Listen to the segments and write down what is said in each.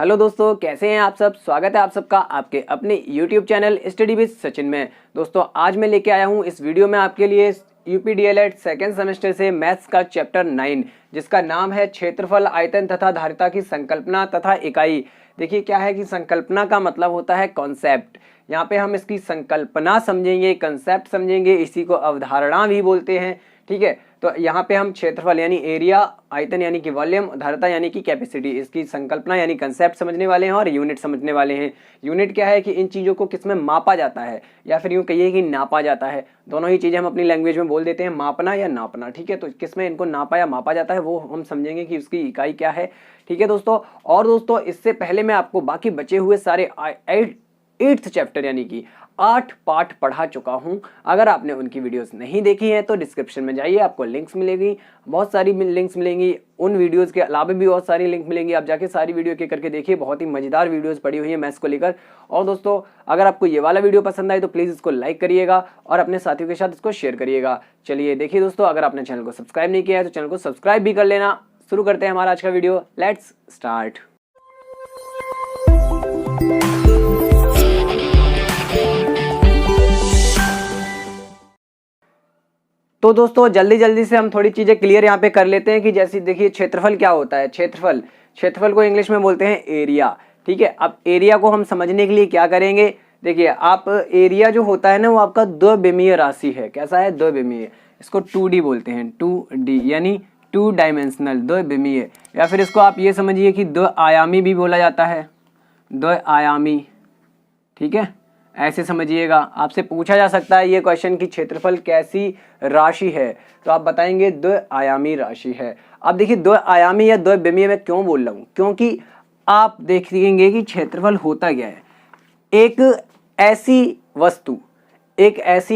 Hello दोस्तों, कैसे हैं आप सब। स्वागत है आप सबका आपके अपने YouTube channel study with Sachin में। दोस्तों आज मैं लेके आया हूं इस वीडियो में आपके लिए यूपी डीएलएड सेकेंड सेमेस्टर से मैथ्स का चैप्टर 9 जिसका नाम है क्षेत्रफल, आयतन तथा धारिता की संकल्पना तथा इकाई। देखिए क्या है कि संकल्पना का मतलब होता है कॉन्सेप्ट। यहाँ पे हम इसकी संकल्पना समझेंगे, कंसेप्ट समझेंगे, इसी को अवधारणा भी बोलते हैं। ठीक है, तो यहाँ पे हम क्षेत्रफल यानी एरिया, आयतन यानी कि वॉल्यूम, धारिता यानी कि कैपेसिटी, इसकी संकल्पना यानी कंसेप्ट समझने वाले हैं और यूनिट समझने वाले हैं। यूनिट क्या है कि इन चीज़ों को किसमें मापा जाता है या फिर यूँ कहिए कि नापा जाता है। दोनों ही चीज़ें हम अपनी लैंग्वेज में बोल देते हैं, मापना या नापना। ठीक है, तो किसमें इनको नापा या मापा जाता है वो हम समझेंगे कि उसकी इकाई क्या है। ठीक है दोस्तों, और दोस्तों इससे पहले मैं आपको बाकी बचे हुए सारे 8th चैप्टर यानी कि 8 पार्ट पढ़ा चुका हूं। अगर आपने उनकी वीडियोस नहीं देखी हैं तो डिस्क्रिप्शन में जाइए, आपको लिंक्स मिलेगी, बहुत सारी लिंक्स मिलेंगी। उन वीडियोस के अलावा भी बहुत सारी लिंक मिलेंगी, आप जाके सारी वीडियो के करके देखिए। बहुत ही मजेदार वीडियोस पड़ी हुई है मैथ्स को लेकर। और दोस्तों अगर आपको ये वाला वीडियो पसंद आए तो प्लीज़ इसको लाइक करिएगा और अपने साथियों के साथ इसको शेयर करिएगा। चलिए देखिए दोस्तों, अगर आपने चैनल को सब्सक्राइब नहीं किया है तो चैनल को सब्सक्राइब भी कर लेना। शुरू करते हैं हमारा आज का वीडियो। Let's start. तो दोस्तों जल्दी जल्दी से हम थोड़ी चीज़ें क्लियर यहाँ पे कर लेते हैं कि जैसे देखिए क्षेत्रफल क्या होता है। क्षेत्रफल को इंग्लिश में बोलते हैं एरिया। ठीक है, अब एरिया को हम समझने के लिए क्या करेंगे, देखिए आप एरिया जो होता है ना वो आपका द्विविमीय राशि है। कैसा है? द्विविमीय। इसको 2D बोलते हैं, 2D यानी 2 डायमेंशनल, द्विविमीय। या फिर इसको आप ये समझिए कि द्विआयामी भी बोला जाता है, द्विआयामी। ठीक है, ऐसे समझिएगा। आपसे पूछा जा सकता है ये क्वेश्चन कि क्षेत्रफल कैसी राशि है, तो आप बताएंगे द्विआयामी राशि है। अब देखिए द्विआयामी या द्विविमीय में क्यों बोल रहा हूँ, क्योंकि आप देखेंगे कि क्षेत्रफल होता क्या है। एक ऐसी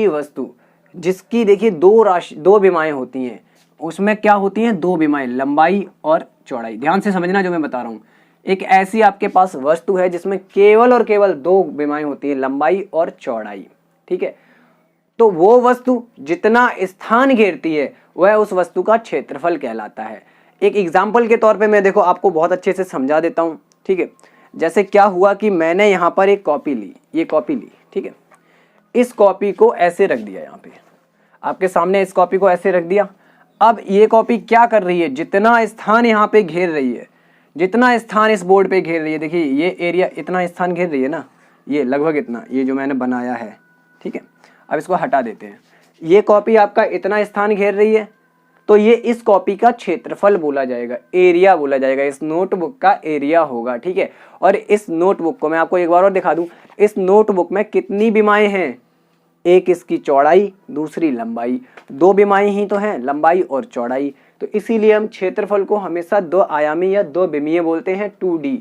वस्तु जिसकी देखिए दो विमाएं होती हैं। उसमें क्या होती हैं? दो विमाएं, लंबाई और चौड़ाई। ध्यान से समझना जो मैं बता रहा हूँ। एक ऐसी आपके पास वस्तु है जिसमें केवल और केवल दो विमाएं होती हैं, लंबाई और चौड़ाई। ठीक है, तो वो वस्तु जितना स्थान घेरती है वह उस वस्तु का क्षेत्रफल कहलाता है। एक एग्जाम्पल के तौर पे मैं देखो आपको बहुत अच्छे से समझा देता हूँ। ठीक है, जैसे क्या हुआ कि मैंने यहाँ पर एक कॉपी ली, ये कॉपी ली। ठीक है, इस कॉपी को ऐसे रख दिया, यहाँ पे आपके सामने इस कॉपी को ऐसे रख दिया। अब ये कॉपी क्या कर रही है? जितना स्थान यहाँ पे घेर रही है, जितना स्थान इस बोर्ड पे घेर रही है, देखिए ये एरिया इतना स्थान घेर रही है ना, ये लगभग इतना, ये जो मैंने बनाया है। ठीक है, अब इसको हटा देते हैं। ये कॉपी आपका इतना स्थान घेर रही है, तो ये इस कॉपी का क्षेत्रफल बोला जाएगा, एरिया बोला जाएगा। इस नोटबुक का एरिया होगा। ठीक है, और इस नोटबुक को मैं आपको एक बार और दिखा दूं, इस नोटबुक में कितनी विमाएं हैं? एक इसकी चौड़ाई, दूसरी लंबाई। दो विमाएं ही तो हैं, लंबाई और चौड़ाई। तो इसीलिए हम क्षेत्रफल को हमेशा दो आयामी या दो विमीय बोलते हैं, 2D,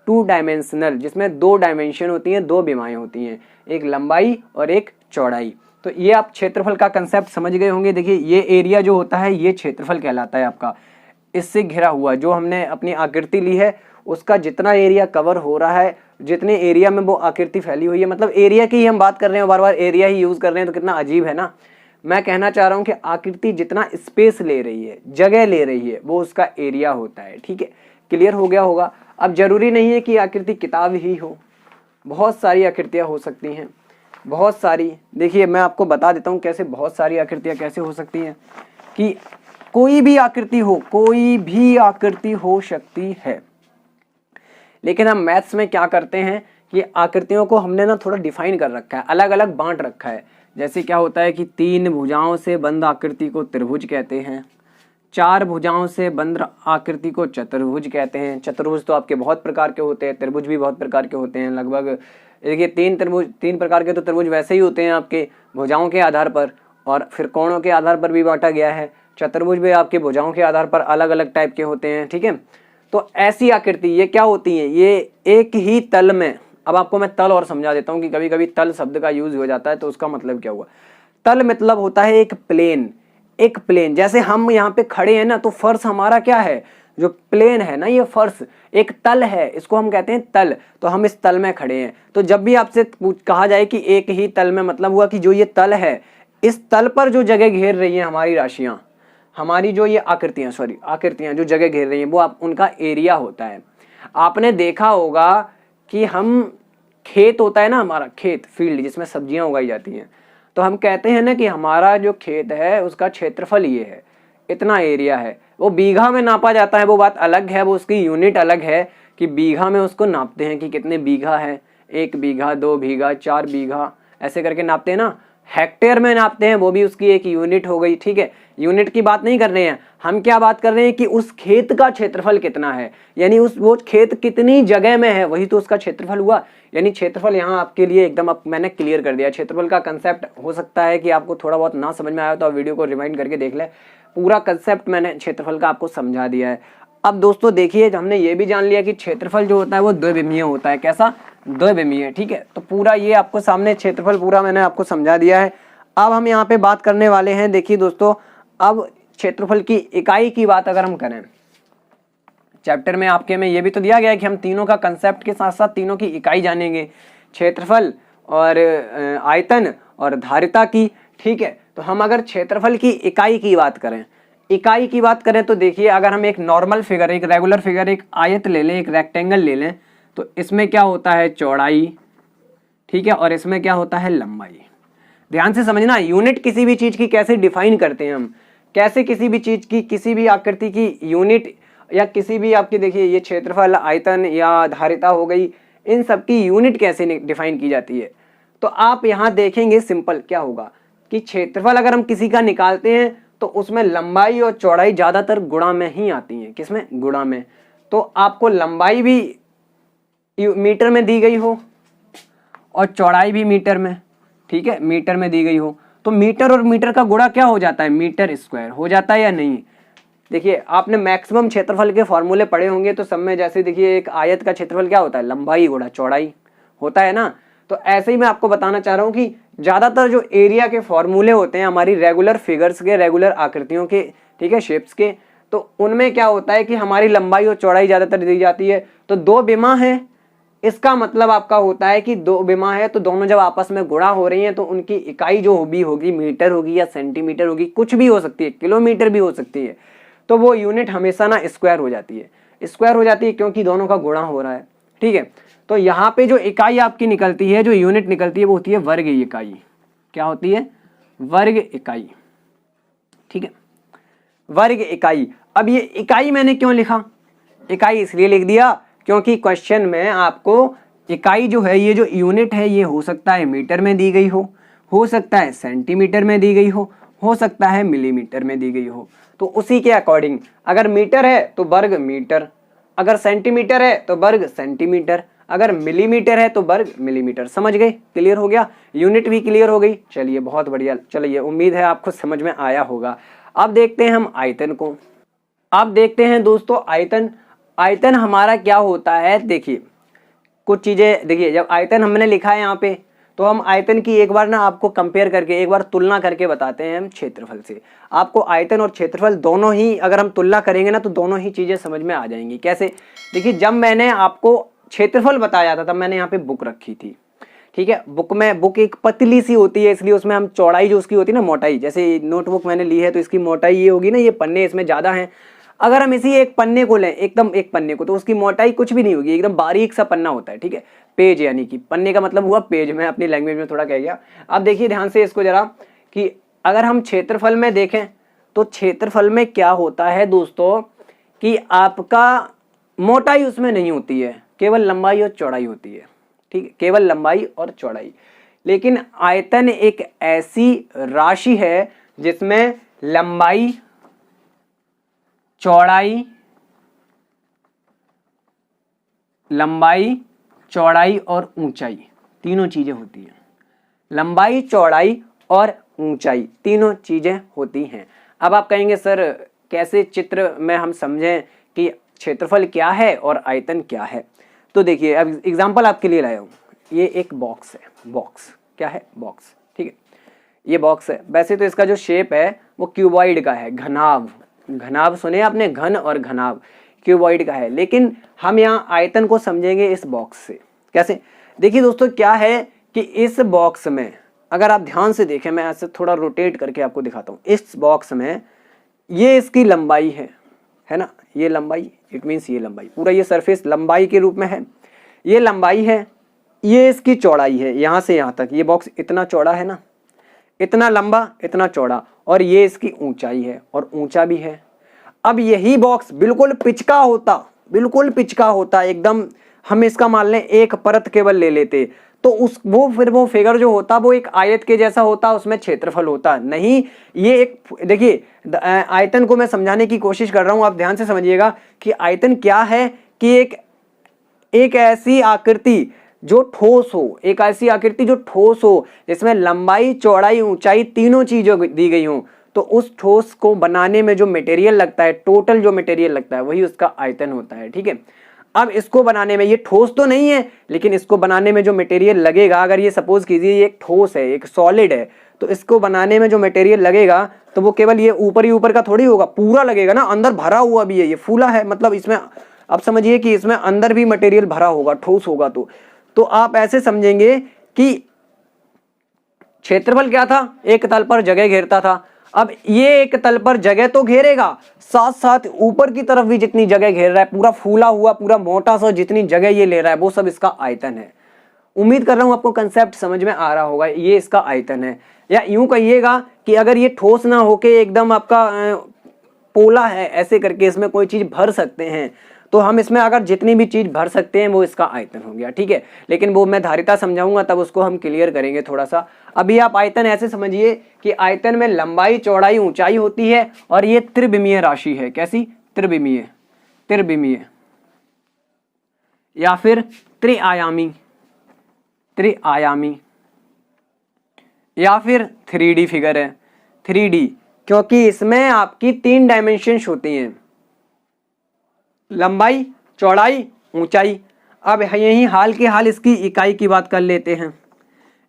2 डायमेंशनल, जिसमें दो डायमेंशन होती हैं, दो विमाएं होती हैं, एक लंबाई और एक चौड़ाई। तो ये आप क्षेत्रफल का कंसेप्ट समझ गए होंगे। देखिए ये एरिया जो होता है ये क्षेत्रफल कहलाता है आपका। इससे घिरा हुआ जो हमने अपनी आकृति ली है उसका जितना एरिया कवर हो रहा है, जितने एरिया में वो आकृति फैली हुई है, मतलब एरिया की ही हम बात कर रहे हैं, बार बार एरिया ही यूज कर रहे हैं, तो कितना अजीब है ना। मैं कहना चाह रहा हूँ कि आकृति जितना स्पेस ले रही है, जगह ले रही है, वो उसका एरिया होता है। ठीक है, क्लियर हो गया होगा। अब जरूरी नहीं है कि आकृति किताब ही हो, बहुत सारी आकृतियाँ हो सकती हैं, बहुत सारी। देखिए मैं आपको बता देता हूँ कैसे बहुत सारी आकृतियाँ कैसे हो सकती हैं, कि कोई भी आकृति हो सकती है। लेकिन हम मैथ्स में क्या करते हैं कि आकृतियों को हमने ना थोड़ा डिफाइन कर रखा है, अलग अलग बांट रखा है। जैसे क्या होता है कि 3 भुजाओं से बंद आकृति को त्रिभुज कहते हैं, 4 भुजाओं से बंद आकृति को चतुर्भुज कहते हैं। चतुर्भुज तो आपके बहुत प्रकार के होते हैं, त्रिभुज भी बहुत प्रकार के होते हैं। लगभग देखिए 3 प्रकार के तो त्रिभुज वैसे ही होते हैं आपके भुजाओं के आधार पर, और फिर कोणों के आधार पर भी बांटा गया है। चतुर्भुज भी आपके भुजाओं के आधार पर अलग अलग टाइप के होते हैं। ठीक है, तो ऐसी आकृति ये क्या होती है? ये एक ही तल में, अब आपको मैं तल और समझा देता हूँ कि कभी कभी तल शब्द का यूज हो जाता है, तो उसका मतलब क्या हुआ। तल मतलब होता है एक प्लेन, एक प्लेन। जैसे हम यहाँ पे खड़े हैं ना, तो फर्श हमारा क्या है? जो प्लेन है ना, ये फर्श एक तल है, इसको हम कहते हैं तल। तो हम इस तल में खड़े हैं। तो जब भी आपसे कहा जाए कि एक ही तल में, मतलब हुआ कि जो ये तल है, इस तल पर जो जगह घेर रही है हमारी राशियां, हमारी जो ये आकृतियां जो जगह घेर रही हैं, वो आप उनका एरिया होता है। आपने देखा होगा कि हम खेत होता है ना, हमारा खेत फील्ड जिसमें सब्जियां उगाई जाती हैं, तो हम कहते हैं ना कि हमारा जो खेत है उसका क्षेत्रफल ये है, इतना एरिया है। वो बीघा में नापा जाता है, वो बात अलग है, वो उसकी यूनिट अलग है कि बीघा में उसको नापते हैं कि कितने बीघा है, 1 बीघा, 2 बीघा, 4 बीघा, ऐसे करके नापते हैं ना। हेक्टेयर में नापते हैं, वो भी उसकी एक यूनिट हो गई, ठीक है। यूनिट की बात नहीं कर रहे हैं हम, क्या बात कर रहे हैं कि उस खेत का क्षेत्रफल कितना है, यानी वो खेत कितनी जगह में है, वही तो उसका क्षेत्रफल हुआ। यानी क्षेत्रफल यहाँ आपके लिए एकदम अब मैंने क्लियर कर दिया। क्षेत्रफल का कंसेप्ट हो सकता है कि आपको थोड़ा बहुत ना समझ में आया तो आप वीडियो को रिवाइंड करके देख लें, पूरा कंसेप्ट मैंने क्षेत्रफल का आपको समझा दिया है। अब दोस्तों देखिए, हमने ये भी जान लिया कि क्षेत्रफल जो होता है वो द्विविमीय होता है। कैसा? द्विविमीय, ठीक है। तो पूरा ये आपको सामने क्षेत्रफल पूरा मैंने आपको समझा दिया है। अब हम यहाँ पे बात करने वाले हैं, देखिए दोस्तों, अब क्षेत्रफल की इकाई की बात अगर हम करें, चैप्टर में आपके में ये भी तो दिया गया है कि हम तीनों का कंसेप्ट के साथ साथ तीनों की इकाई जानेंगे, क्षेत्रफल और आयतन और धारिता की, ठीक है। तो हम अगर क्षेत्रफल की इकाई की बात करें, इकाई की बात करें तो देखिए, अगर हम एक नॉर्मल फिगर, एक रेगुलर फिगर, एक आयत ले लें, एक रेक्टेंगल ले लें, तो इसमें क्या होता है? चौड़ाई, ठीक है, और इसमें क्या होता है? लंबाई। ध्यान से समझना, यूनिट किसी भी चीज की कैसे डिफाइन करते हैं हम, कैसे किसी भी चीज की, किसी भी आकृति की यूनिट या किसी भी आपकी, देखिए ये क्षेत्रफल, आयतन या धारिता हो गई, इन सब की यूनिट कैसे डिफाइन की जाती है। तो आप यहाँ देखेंगे सिंपल क्या होगा कि क्षेत्रफल अगर हम किसी का निकालते हैं तो उसमें लंबाई और चौड़ाई ज्यादातर गुणा में ही आती है। किसमें? गुणा में। तो आपको लंबाई भी मीटर में दी गई हो और चौड़ाई भी मीटर में, ठीक है, मीटर में दी गई हो, तो मीटर और मीटर का गुणा क्या हो जाता है? मीटर स्क्वायर हो जाता है या नहीं? देखिए, आपने मैक्सिमम क्षेत्रफल के फॉर्मूले पढ़े होंगे, तो सब में जैसे देखिए एक आयत का क्षेत्रफल क्या होता है? लंबाई गुणा चौड़ाई होता है ना। तो ऐसे ही मैं आपको बताना चाह रहा हूं कि ज्यादातर जो एरिया के फॉर्मूले होते हैं हमारी रेगुलर फिगर्स के, रेगुलर आकृतियों के, ठीक है, शेप्स के, तो उनमें क्या होता है कि हमारी लंबाई और चौड़ाई ज्यादातर दी जाती है। तो दो विमा है, इसका मतलब आपका होता है कि दो विमा है, तो दोनों जब आपस में गुणा हो रही हैं तो उनकी इकाई जो होगी मीटर होगी या सेंटीमीटर होगी, कुछ भी हो सकती है, किलोमीटर भी हो सकती है, तो वो यूनिट हमेशा ना स्क्वायर हो जाती है। स्क्वायर हो जाती है क्योंकि दोनों का गुणा हो रहा है, ठीक है। तो यहाँ पे जो इकाई आपकी निकलती है, जो यूनिट निकलती है, वो होती है वर्ग इकाई। क्या होती है? वर्ग इकाई, ठीक है, वर्ग इकाई। अब ये इकाई मैंने क्यों लिखा? इकाई इसलिए लिख दिया क्योंकि क्वेश्चन में आपको इकाई जो है, ये जो यूनिट है, ये हो सकता है मीटर में दी गई हो सकता है सेंटीमीटर में दी गई हो सकता है मिलीमीटर में दी गई हो। तो उसी के अकॉर्डिंग, अगर मीटर है तो वर्ग मीटर, अगर सेंटीमीटर है तो वर्ग सेंटीमीटर, अगर मिलीमीटर है तो वर्ग मिलीमीटर। समझ गए? क्लियर हो गया? यूनिट भी क्लियर हो गई। चलिए बहुत बढ़िया, चलिए उम्मीद है आपको समझ में आया होगा। अब देखते हैं हम आयतन को। अब देखते हैं दोस्तों आयतन। आयतन हमारा क्या होता है? देखिए कुछ चीजें, देखिए जब आयतन हमने लिखा है यहाँ पे, तो हम आयतन की एक बार ना आपको कंपेयर करके, एक बार तुलना करके बताते हैं हम क्षेत्रफल से। आपको आयतन और क्षेत्रफल दोनों ही अगर हम तुलना करेंगे ना, तो दोनों ही चीजें समझ में आ जाएंगी। कैसे? देखिए, जब मैंने आपको क्षेत्रफल बताया था तब मैंने यहाँ पे बुक रखी थी, ठीक है। बुक एक पतली सी होती है, इसलिए उसमें हम चौड़ाई जो उसकी होती है ना, मोटाई, जैसे नोटबुक मैंने ली है तो इसकी मोटाई ये होगी ना, ये पन्ने इसमें ज्यादा हैं। अगर हम इसी एक पन्ने को लें, एकदम एक पन्ने को, तो उसकी मोटाई कुछ भी नहीं होगी, एकदम बारीक सा पन्ना होता है, ठीक है। पेज, यानी कि पन्ने का मतलब हुआ पेज, मैं अपनी लैंग्वेज में थोड़ा कह गया। अब देखिए ध्यान से इसको जरा, कि अगर हम क्षेत्रफल में देखें तो क्षेत्रफल में क्या होता है दोस्तों, कि आपका मोटाई उसमें नहीं होती है, केवल लंबाई और चौड़ाई होती है, ठीक है, केवल लंबाई और चौड़ाई। लेकिन आयतन एक ऐसी राशि है जिसमें लंबाई, चौड़ाई और ऊंचाई तीनों चीजें होती हैं। लंबाई, चौड़ाई और ऊंचाई तीनों चीजें होती हैं। अब आप कहेंगे सर कैसे चित्र में हम समझें कि क्षेत्रफल क्या है और आयतन क्या है? तो देखिए, अब एग्जांपल आपके लिए लाया हूं। ये एक बॉक्स है, बॉक्स क्या है? बॉक्स, ठीक है, ये बॉक्स है। वैसे तो इसका जो शेप है वो क्यूबॉइड का है, घनाभ सुने आपने, घन और घनाभ, क्यूबॉइड का है। लेकिन हम यहाँ आयतन को समझेंगे इस बॉक्स से। कैसे? देखिए दोस्तों, क्या है कि इस बॉक्स में अगर आप ध्यान से देखें, मैं ऐसे थोड़ा रोटेट करके आपको दिखाता हूँ। इस बॉक्स में ये इसकी लंबाई है ना, ये लंबाई, इट मीन्स ये लंबाई, पूरा ये सरफेस लंबाई के रूप में है, ये लंबाई है, ये इसकी चौड़ाई है यहाँ से यहाँ तक, ये बॉक्स इतना चौड़ा है ना, इतना लंबा इतना चौड़ा, और ये इसकी ऊंचाई है और ऊंचा भी है। अब यही बॉक्स बिल्कुल पिचका होता, बिल्कुल पिचका होता एकदम, हम इसका मान लें एक परत केवल ले लेते, तो उस वो फिगर जो होता वो एक आयत के जैसा होता, उसमें क्षेत्रफल होता नहीं। ये एक देखिए आयतन को मैं समझाने की कोशिश कर रहा हूं, आप ध्यान से समझिएगा कि आयतन क्या है कि एक ऐसी आकृति जो ठोस हो, एक ऐसी आकृति जो ठोस हो, जिसमें लंबाई चौड़ाई ऊंचाई तीनों चीजें दी गई हों, तो उस ठोस को बनाने में जो मटेरियल लगता है, टोटल जो मटेरियल लगता है वही उसका आयतन होता है। ठीक है, अब इसको बनाने में, ये ठोस तो नहीं है लेकिन इसको बनाने में जो मटेरियल लगेगा, अगर ये सपोज कीजिए ये एक ठोस है, एक सॉलिड है, तो इसको बनाने में जो मटेरियल लगेगा तो वो केवल ये ऊपर ही ऊपर का थोड़ी होगा, पूरा लगेगा ना, अंदर भरा हुआ भी है, ये फूला है, मतलब इसमें अब समझिए कि इसमें अंदर भी मटेरियल भरा होगा, ठोस होगा। तो आप ऐसे समझेंगे कि क्षेत्रफल क्या था, एक तल पर जगह घेरता था। अब ये एक तल पर जगह तो घेरेगा, साथ साथ ऊपर की तरफ भी जितनी जगह घेर रहा है, पूरा फूला हुआ, पूरा मोटा सा जितनी जगह ये ले रहा है, वो सब इसका आयतन है। उम्मीद कर रहा हूं आपको कंसेप्ट समझ में आ रहा होगा, ये इसका आयतन है। या यूं कहिएगा कि अगर ये ठोस ना होके एकदम आपका पोला है, ऐसे करके इसमें कोई चीज भर सकते हैं, तो हम इसमें अगर जितनी भी चीज भर सकते हैं वो इसका आयतन हो गया। ठीक है, लेकिन वो मैं धारिता समझाऊंगा तब उसको हम क्लियर करेंगे थोड़ा सा। अभी आप आयतन ऐसे समझिए कि आयतन में लंबाई चौड़ाई ऊंचाई होती है, और ये त्रिविमीय राशि है। कैसी? त्रिविमीय, त्रिविमीय या फिर त्रिआयामी, त्रिआयामी या फिर 3D फिगर है। 3D क्योंकि इसमें आपकी 3 डायमेंशंस होती हैं, लंबाई चौड़ाई ऊंचाई। अब यही हाल के हाल इसकी इकाई की बात कर लेते हैं।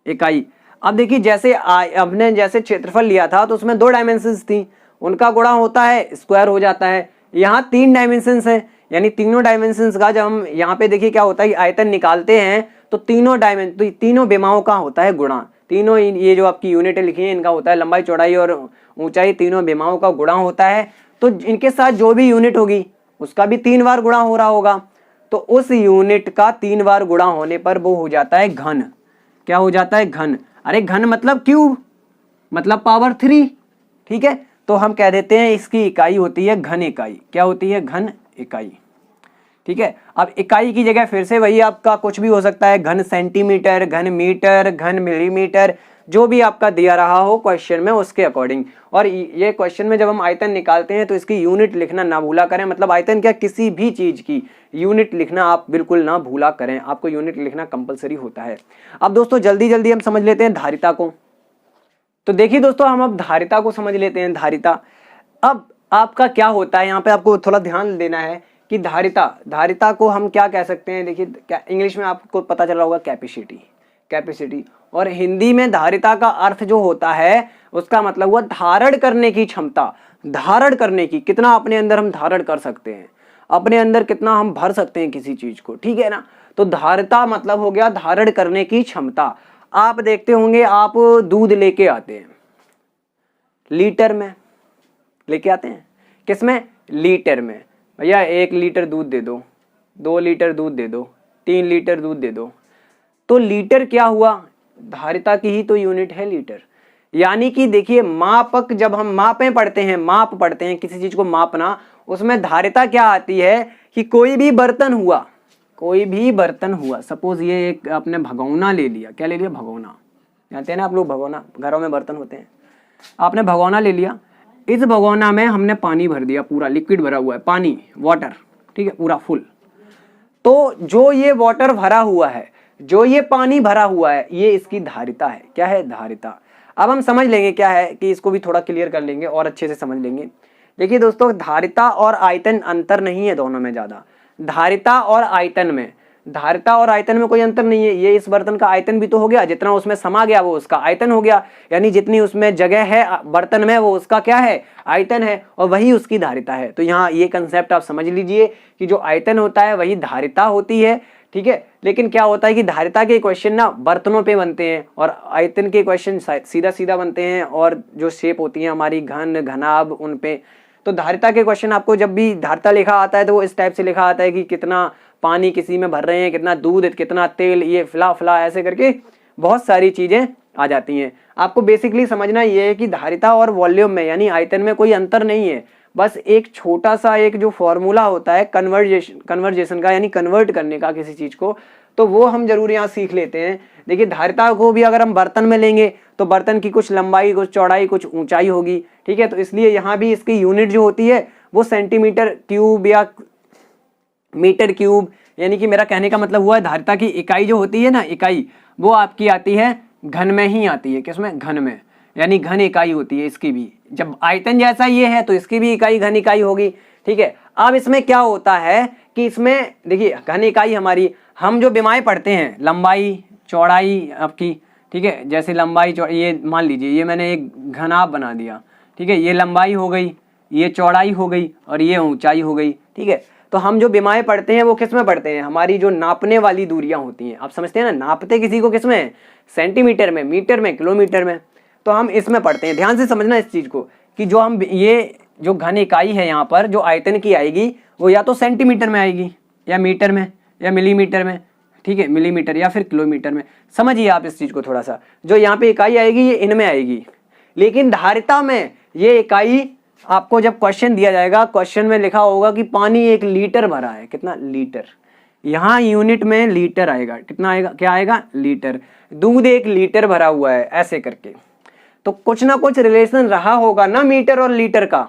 इकाई, अब देखिए जैसे हमने जैसे क्षेत्रफल लिया था तो उसमें 2 डायमेंशंस थी, उनका गुणा होता है स्क्वायर हो जाता है। यहाँ 3 डायमेंशंस है, यानी तीनों डायमेंशंस का जब हम यहाँ पे देखिए क्या होता है कि आयतन निकालते हैं तो तीनों विमाओं का होता है गुणा। तीनों ये जो आपकी यूनिट लिखी है इनका होता है लंबाई चौड़ाई और ऊंचाई, तीनों विमाओं का गुणा होता है। तो इनके साथ जो भी यूनिट होगी उसका भी 3 बार गुणा हो रहा होगा, तो उस यूनिट का 3 बार गुणा होने पर वो हो जाता है घन। क्या हो जाता है? घन। अरे घन मतलब क्यूब, मतलब पावर 3। ठीक है, तो हम कह देते हैं इसकी इकाई होती है घन इकाई। क्या होती है? घन इकाई। ठीक है, अब इकाई की जगह फिर से वही आपका कुछ भी हो सकता है, घन सेंटीमीटर, घन मीटर, घन मिलीमीटर, जो भी आपका दिया रहा हो क्वेश्चन में उसके अकॉर्डिंग। और ये क्वेश्चन में जब हम आयतन निकालते हैं तो इसकी यूनिट लिखना ना भूला करें, मतलब आयतन क्या, किसी भी चीज की यूनिट लिखना आप बिल्कुल ना भूला करें, आपको यूनिट लिखना कंपलसरी होता है। अब दोस्तों जल्दी जल्दी हम समझ लेते हैं धारिता को। तो देखिए दोस्तों हम अब धारिता को समझ लेते हैं। धारिता, अब आपका क्या होता है, यहाँ पे आपको थोड़ा ध्यान देना है कि धारिता को हम क्या कह सकते हैं। देखिए क्या इंग्लिश में आपको पता चला होगा कैपेसिटी, कैपेसिटी, और हिंदी में धारिता का अर्थ जो होता है उसका मतलब हुआ धारण करने की क्षमता। धारण करने की, कितना अपने अंदर हम धारण कर सकते हैं, अपने अंदर कितना हम भर सकते हैं किसी चीज को। ठीक है ना, तो धारिता मतलब हो गया धारण करने की क्षमता। आप देखते होंगे आप दूध लेके आते हैं, लीटर में लेके आते हैं, किसमें? लीटर में। भैया 1 लीटर दूध दे दो, 2 लीटर दूध दे दो, 3 लीटर दूध दे दो। तो लीटर क्या हुआ? धारिता की ही तो यूनिट है लीटर। यानी कि देखिए मापक, जब हम मापें पढ़ते हैं, माप पढ़ते हैं किसी चीज को मापना, उसमें धारिता क्या आती है कि कोई भी बर्तन हुआ, कोई भी बर्तन हुआ, सपोज ये एक आपने भगोना ले लिया। क्या ले लिया? भगोना। जानते हैं ना आप लोग भगोना, घरों में बर्तन होते हैं। आपने भगोना ले लिया, इस भगोना में हमने पानी भर दिया, पूरा लिक्विड भरा हुआ है, पानी, वाटर। ठीक है, पूरा फुल। तो जो ये वाटर भरा हुआ है, जो ये पानी भरा हुआ है, ये इसकी धारिता है। क्या है? धारिता। अब हम समझ लेंगे क्या है कि इसको भी थोड़ा क्लियर कर लेंगे और अच्छे से समझ लेंगे। देखिए दोस्तों धारिता और आयतन अंतर नहीं है दोनों में ज्यादा। धारिता और आयतन में, धारिता और आयतन में कोई अंतर नहीं है। ये इस बर्तन का आयतन भी तो हो गया, जितना उसमें समा गया वो उसका आयतन हो गया, यानी जितनी उसमें जगह है बर्तन में वो उसका क्या है? आयतन है, और वही उसकी धारिता है। तो यहाँ ये कंसेप्ट आप समझ लीजिए कि जो आयतन होता है वही धारिता होती है। ठीक है, लेकिन क्या होता है कि धारिता के क्वेश्चन ना बर्तनों पे बनते हैं और आयतन के क्वेश्चन सीधा सीधा बनते हैं, और जो शेप होती है हमारी घन, घनाभ, उन पे। तो धारिता के क्वेश्चन आपको जब भी धारिता लिखा आता है तो वो इस टाइप से लिखा आता है कि कितना पानी किसी में भर रहे हैं, कितना दूध, कितना तेल, ये फला फला ऐसे करके बहुत सारी चीजें आ जाती हैं। आपको बेसिकली समझना ये है कि धारिता और वॉल्यूम में यानी आयतन में कोई अंतर नहीं है, बस एक छोटा सा एक जो फॉर्मूला होता है कन्वर्जेशन का यानी कन्वर्ट करने का किसी चीज को, तो वो हम जरूर यहाँ सीख लेते हैं। देखिए धारिता को भी अगर हम बर्तन में लेंगे तो बर्तन की कुछ लंबाई, कुछ चौड़ाई, कुछ ऊंचाई होगी, ठीक है। तो इसलिए यहाँ भी इसकी यूनिट जो होती है वो सेंटीमीटर क्यूब या मीटर क्यूब, यानी कि मेरा कहने का मतलब हुआ है धारिता की इकाई जो होती है ना, इकाई वो आपकी आती है घन में ही आती है। किसमें? घन में, यानी घन इकाई होती है इसकी भी। जब आयतन जैसा ये है तो इसकी भी इकाई घन इकाई होगी, ठीक है। अब इसमें क्या होता है कि इसमें देखिए घन इकाई हमारी, हम जो विमाएं पढ़ते हैं लंबाई चौड़ाई आपकी, ठीक है, जैसे लंबाई ये मान लीजिए ये मैंने एक घनाभ बना दिया, ठीक है, ये लंबाई हो गई, ये चौड़ाई हो गई और ये ऊंचाई हो गई, ठीक है। तो हम जो विमाएं पढ़ते हैं वो किस में पढ़ते हैं? हमारी जो नापने वाली दूरियां होती हैं, आप समझते हैं ना, नापते किसी को किस में? सेंटीमीटर में, मीटर में, किलोमीटर में, तो हम इसमें पढ़ते हैं। ध्यान से समझना इस चीज को कि जो हम ये जो घन इकाई है यहाँ पर जो आयतन की आएगी वो या तो सेंटीमीटर में आएगी या मीटर में या मिलीमीटर में, ठीक है, मिलीमीटर या फिर किलोमीटर में। समझिए आप इस चीज को थोड़ा सा, जो यहाँ पे इकाई आएगी ये इनमें आएगी, लेकिन धारिता में ये इकाई आपको जब क्वेश्चन दिया जाएगा, क्वेश्चन में लिखा होगा कि पानी 1 लीटर भरा है, कितना? लीटर। यहाँ यूनिट में लीटर आएगा, कितना आएगा? क्या आएगा? लीटर। दूध 1 लीटर भरा हुआ है, ऐसे करके। तो कुछ ना कुछ रिलेशन रहा होगा ना मीटर और लीटर का,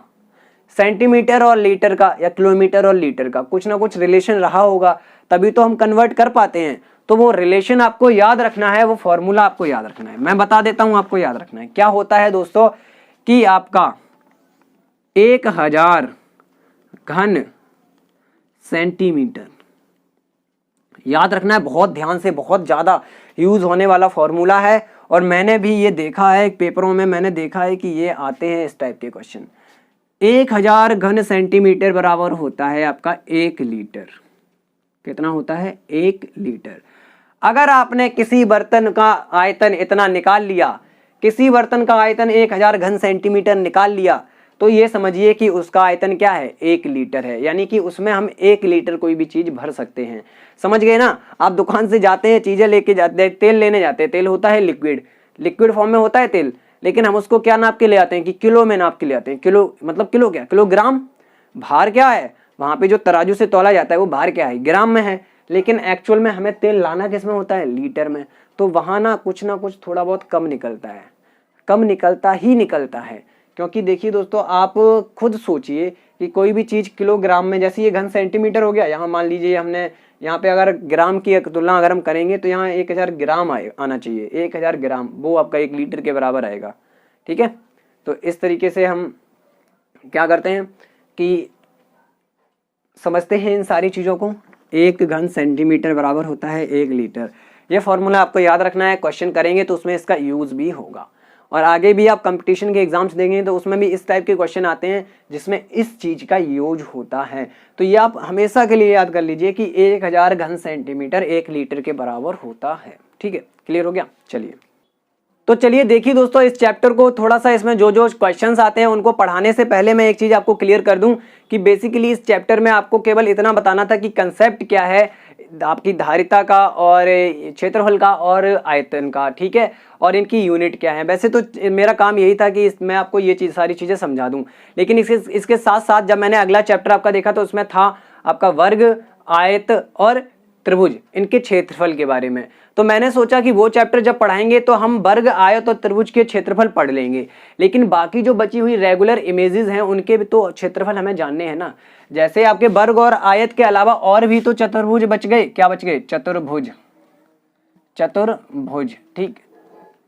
सेंटीमीटर और लीटर का या किलोमीटर और लीटर का, कुछ ना कुछ रिलेशन रहा होगा, तभी तो हम कन्वर्ट कर पाते हैं। तो वो रिलेशन आपको याद रखना है, वो फॉर्मूला आपको याद रखना है। मैं बता देता हूं, आपको याद रखना है। क्या होता है दोस्तों कि आपका 1000 घन सेंटीमीटर, याद रखना है बहुत ध्यान से, बहुत ज्यादा यूज होने वाला फॉर्मूला है। और मैंने भी ये देखा है पेपरों में, मैंने देखा है कि ये आते हैं इस टाइप के क्वेश्चन। 1000 घन सेंटीमीटर बराबर होता है आपका 1 लीटर। कितना होता है? 1 लीटर। अगर आपने किसी बर्तन का आयतन इतना निकाल लिया, किसी बर्तन का आयतन 1000 घन सेंटीमीटर निकाल लिया, तो ये समझिए कि उसका आयतन क्या है? 1 लीटर है, यानी कि उसमें हम 1 लीटर कोई भी चीज भर सकते हैं। समझ गए ना? आप दुकान से जाते हैं, चीजें लेके जाते हैं, तेल लेने जाते हैं, तेल होता है लिक्विड, लिक्विड फॉर्म में होता है तेल, लेकिन हम उसको क्या नाप के ले आते हैं कि किलो में नाप के ले आते हैं। किलो मतलब किलो क्या? किलोग्राम। भार क्या है? वहां पे जो तराजू से तौला जाता है वो भार क्या है? ग्राम में है। लेकिन एक्चुअल में हमें तेल लाना किस में होता है? लीटर में। तो वहां ना कुछ थोड़ा बहुत कम निकलता है, कम निकलता ही निकलता है। क्योंकि देखिए दोस्तों, आप खुद सोचिए कि कोई भी चीज किलोग्राम में, जैसे ये घन सेंटीमीटर हो गया, यहाँ मान लीजिए हमने यहाँ पे अगर ग्राम की तुलना अगर हम करेंगे तो यहाँ 1000 ग्राम आना चाहिए। 1000 ग्राम वो आपका 1 लीटर के बराबर आएगा, ठीक है। तो इस तरीके से हम क्या करते हैं कि समझते हैं इन सारी चीजों को। 1 घन सेंटीमीटर बराबर होता है 1 लीटर। ये फॉर्मूला आपको याद रखना है, क्वेश्चन करेंगे तो उसमें इसका यूज भी होगा। और आगे भी आप कंपटीशन के एग्जाम्स देंगे तो उसमें भी इस टाइप के क्वेश्चन आते हैं जिसमें इस चीज का यूज होता है। तो ये आप हमेशा के लिए याद कर लीजिए कि 1000 घन सेंटीमीटर 1 लीटर के बराबर होता है, ठीक है। क्लियर हो गया? चलिए, तो चलिए देखिए दोस्तों, इस चैप्टर को थोड़ा सा, इसमें जो जो क्वेश्चंस आते हैं उनको पढ़ाने से पहले मैं एक चीज आपको क्लियर कर दूं कि बेसिकली इस चैप्टर में आपको केवल इतना बताना था कि कंसेप्ट क्या है आपकी धारिता का और क्षेत्रफल का और आयतन का, ठीक है, और इनकी यूनिट क्या है। वैसे तो मेरा काम यही था कि मैं आपको ये सारी चीजें समझा दूं, लेकिन इसके साथ साथ जब मैंने अगला चैप्टर आपका देखा तो उसमें था आपका वर्ग, आयत और त्रिभुज, इनके क्षेत्रफल के बारे में। तो मैंने सोचा कि वो चैप्टर जब पढ़ाएंगे तो हम वर्ग, आयत और त्रिभुज के क्षेत्रफल पढ़ लेंगे, लेकिन बाकी जो बची हुई रेगुलर इमेजेस हैं उनके भी तो क्षेत्रफल हमें जानने हैं ना। जैसे आपके वर्ग और आयत के अलावा और भी तो चतुर्भुज बच गए। क्या बच गए? चतुर्भुज, चतुर्भुज, ठीक,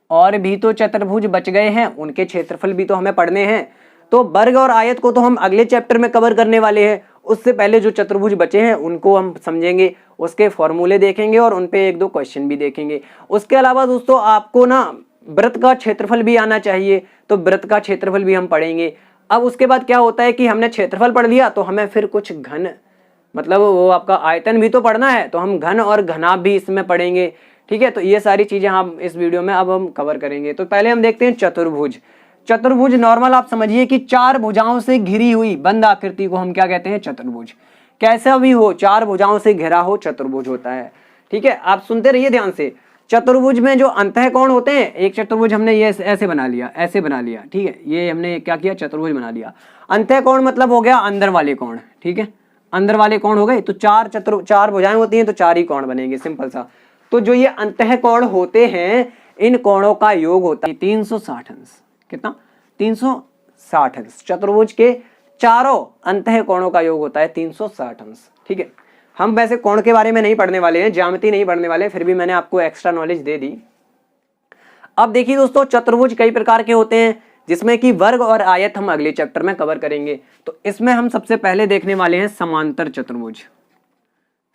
और भी तो चतुर्भुज बच गए हैं, उनके क्षेत्रफल भी तो हमें पढ़ने हैं। तो वर्ग और आयत को तो हम अगले चैप्टर में कवर करने वाले हैं, उससे पहले जो चतुर्भुज बचे हैं उनको हम समझेंगे, उसके फॉर्मूले देखेंगे और उनपे 1-2 क्वेश्चन भी देखेंगे। उसके अलावा दोस्तों आपको ना वृत्त का क्षेत्रफल भी आना चाहिए, तो वृत्त का क्षेत्रफल भी हम पढ़ेंगे। अब उसके बाद क्या होता है कि हमने क्षेत्रफल पढ़ लिया तो हमें फिर कुछ घन, मतलब वो आपका आयतन भी तो पढ़ना है, तो हम घन और घनाभ भी इसमें पढ़ेंगे, ठीक है। तो ये सारी चीजें हम इस वीडियो में अब हम कवर करेंगे। तो पहले हम देखते हैं चतुर्भुज। चतुर्भुज नॉर्मल आप समझिए कि चार भुजाओं से घिरी हुई बंद आकृति को हम क्या कहते हैं? चतुर्भुज। कैसा भी हो, चार भुजाओं से घिरा हो, चतुर्भुज होता है। ठीक है, आप सुनते रहिए ध्यान से। चतुर्भुज में जो अंतःकोण होते हैं, एक चतुर्भुज हमने ये ऐसे बना लिया, ऐसे बना लिया, ठीक है, ये हमने क्या किया? चतुर्भुज बना लिया। अंतःकोण मतलब हो गया अंदर वाले कोण, ठीक है, अंदर वाले कोण हो गए। तो चार भुजाएं होती हैं तो चार ही कोण बनेंगे, सिंपल सा। तो जो ये अंतःकोण होते हैं, इन कोणों का योग होता है 360 अंश। कितना? 360 अंश। चतुर्भुज के चारों अंतःकोणों का योग होता है 360 अंश। ठीक है, हम वैसे कोण के बारे में नहीं पढ़ने वाले हैं, ज्यामिति नहीं पढ़ने वाले, फिर भी मैंने आपको एक्स्ट्रा नॉलेज दे दी। अब देखिए दोस्तों, चतुर्भुज कई प्रकार के होते हैं, जिसमें कि वर्ग और आयत हम अगले चैप्टर में कवर करेंगे। तो इसमें हम सबसे पहले देखने वाले हैं समांतर चतुर्भुज।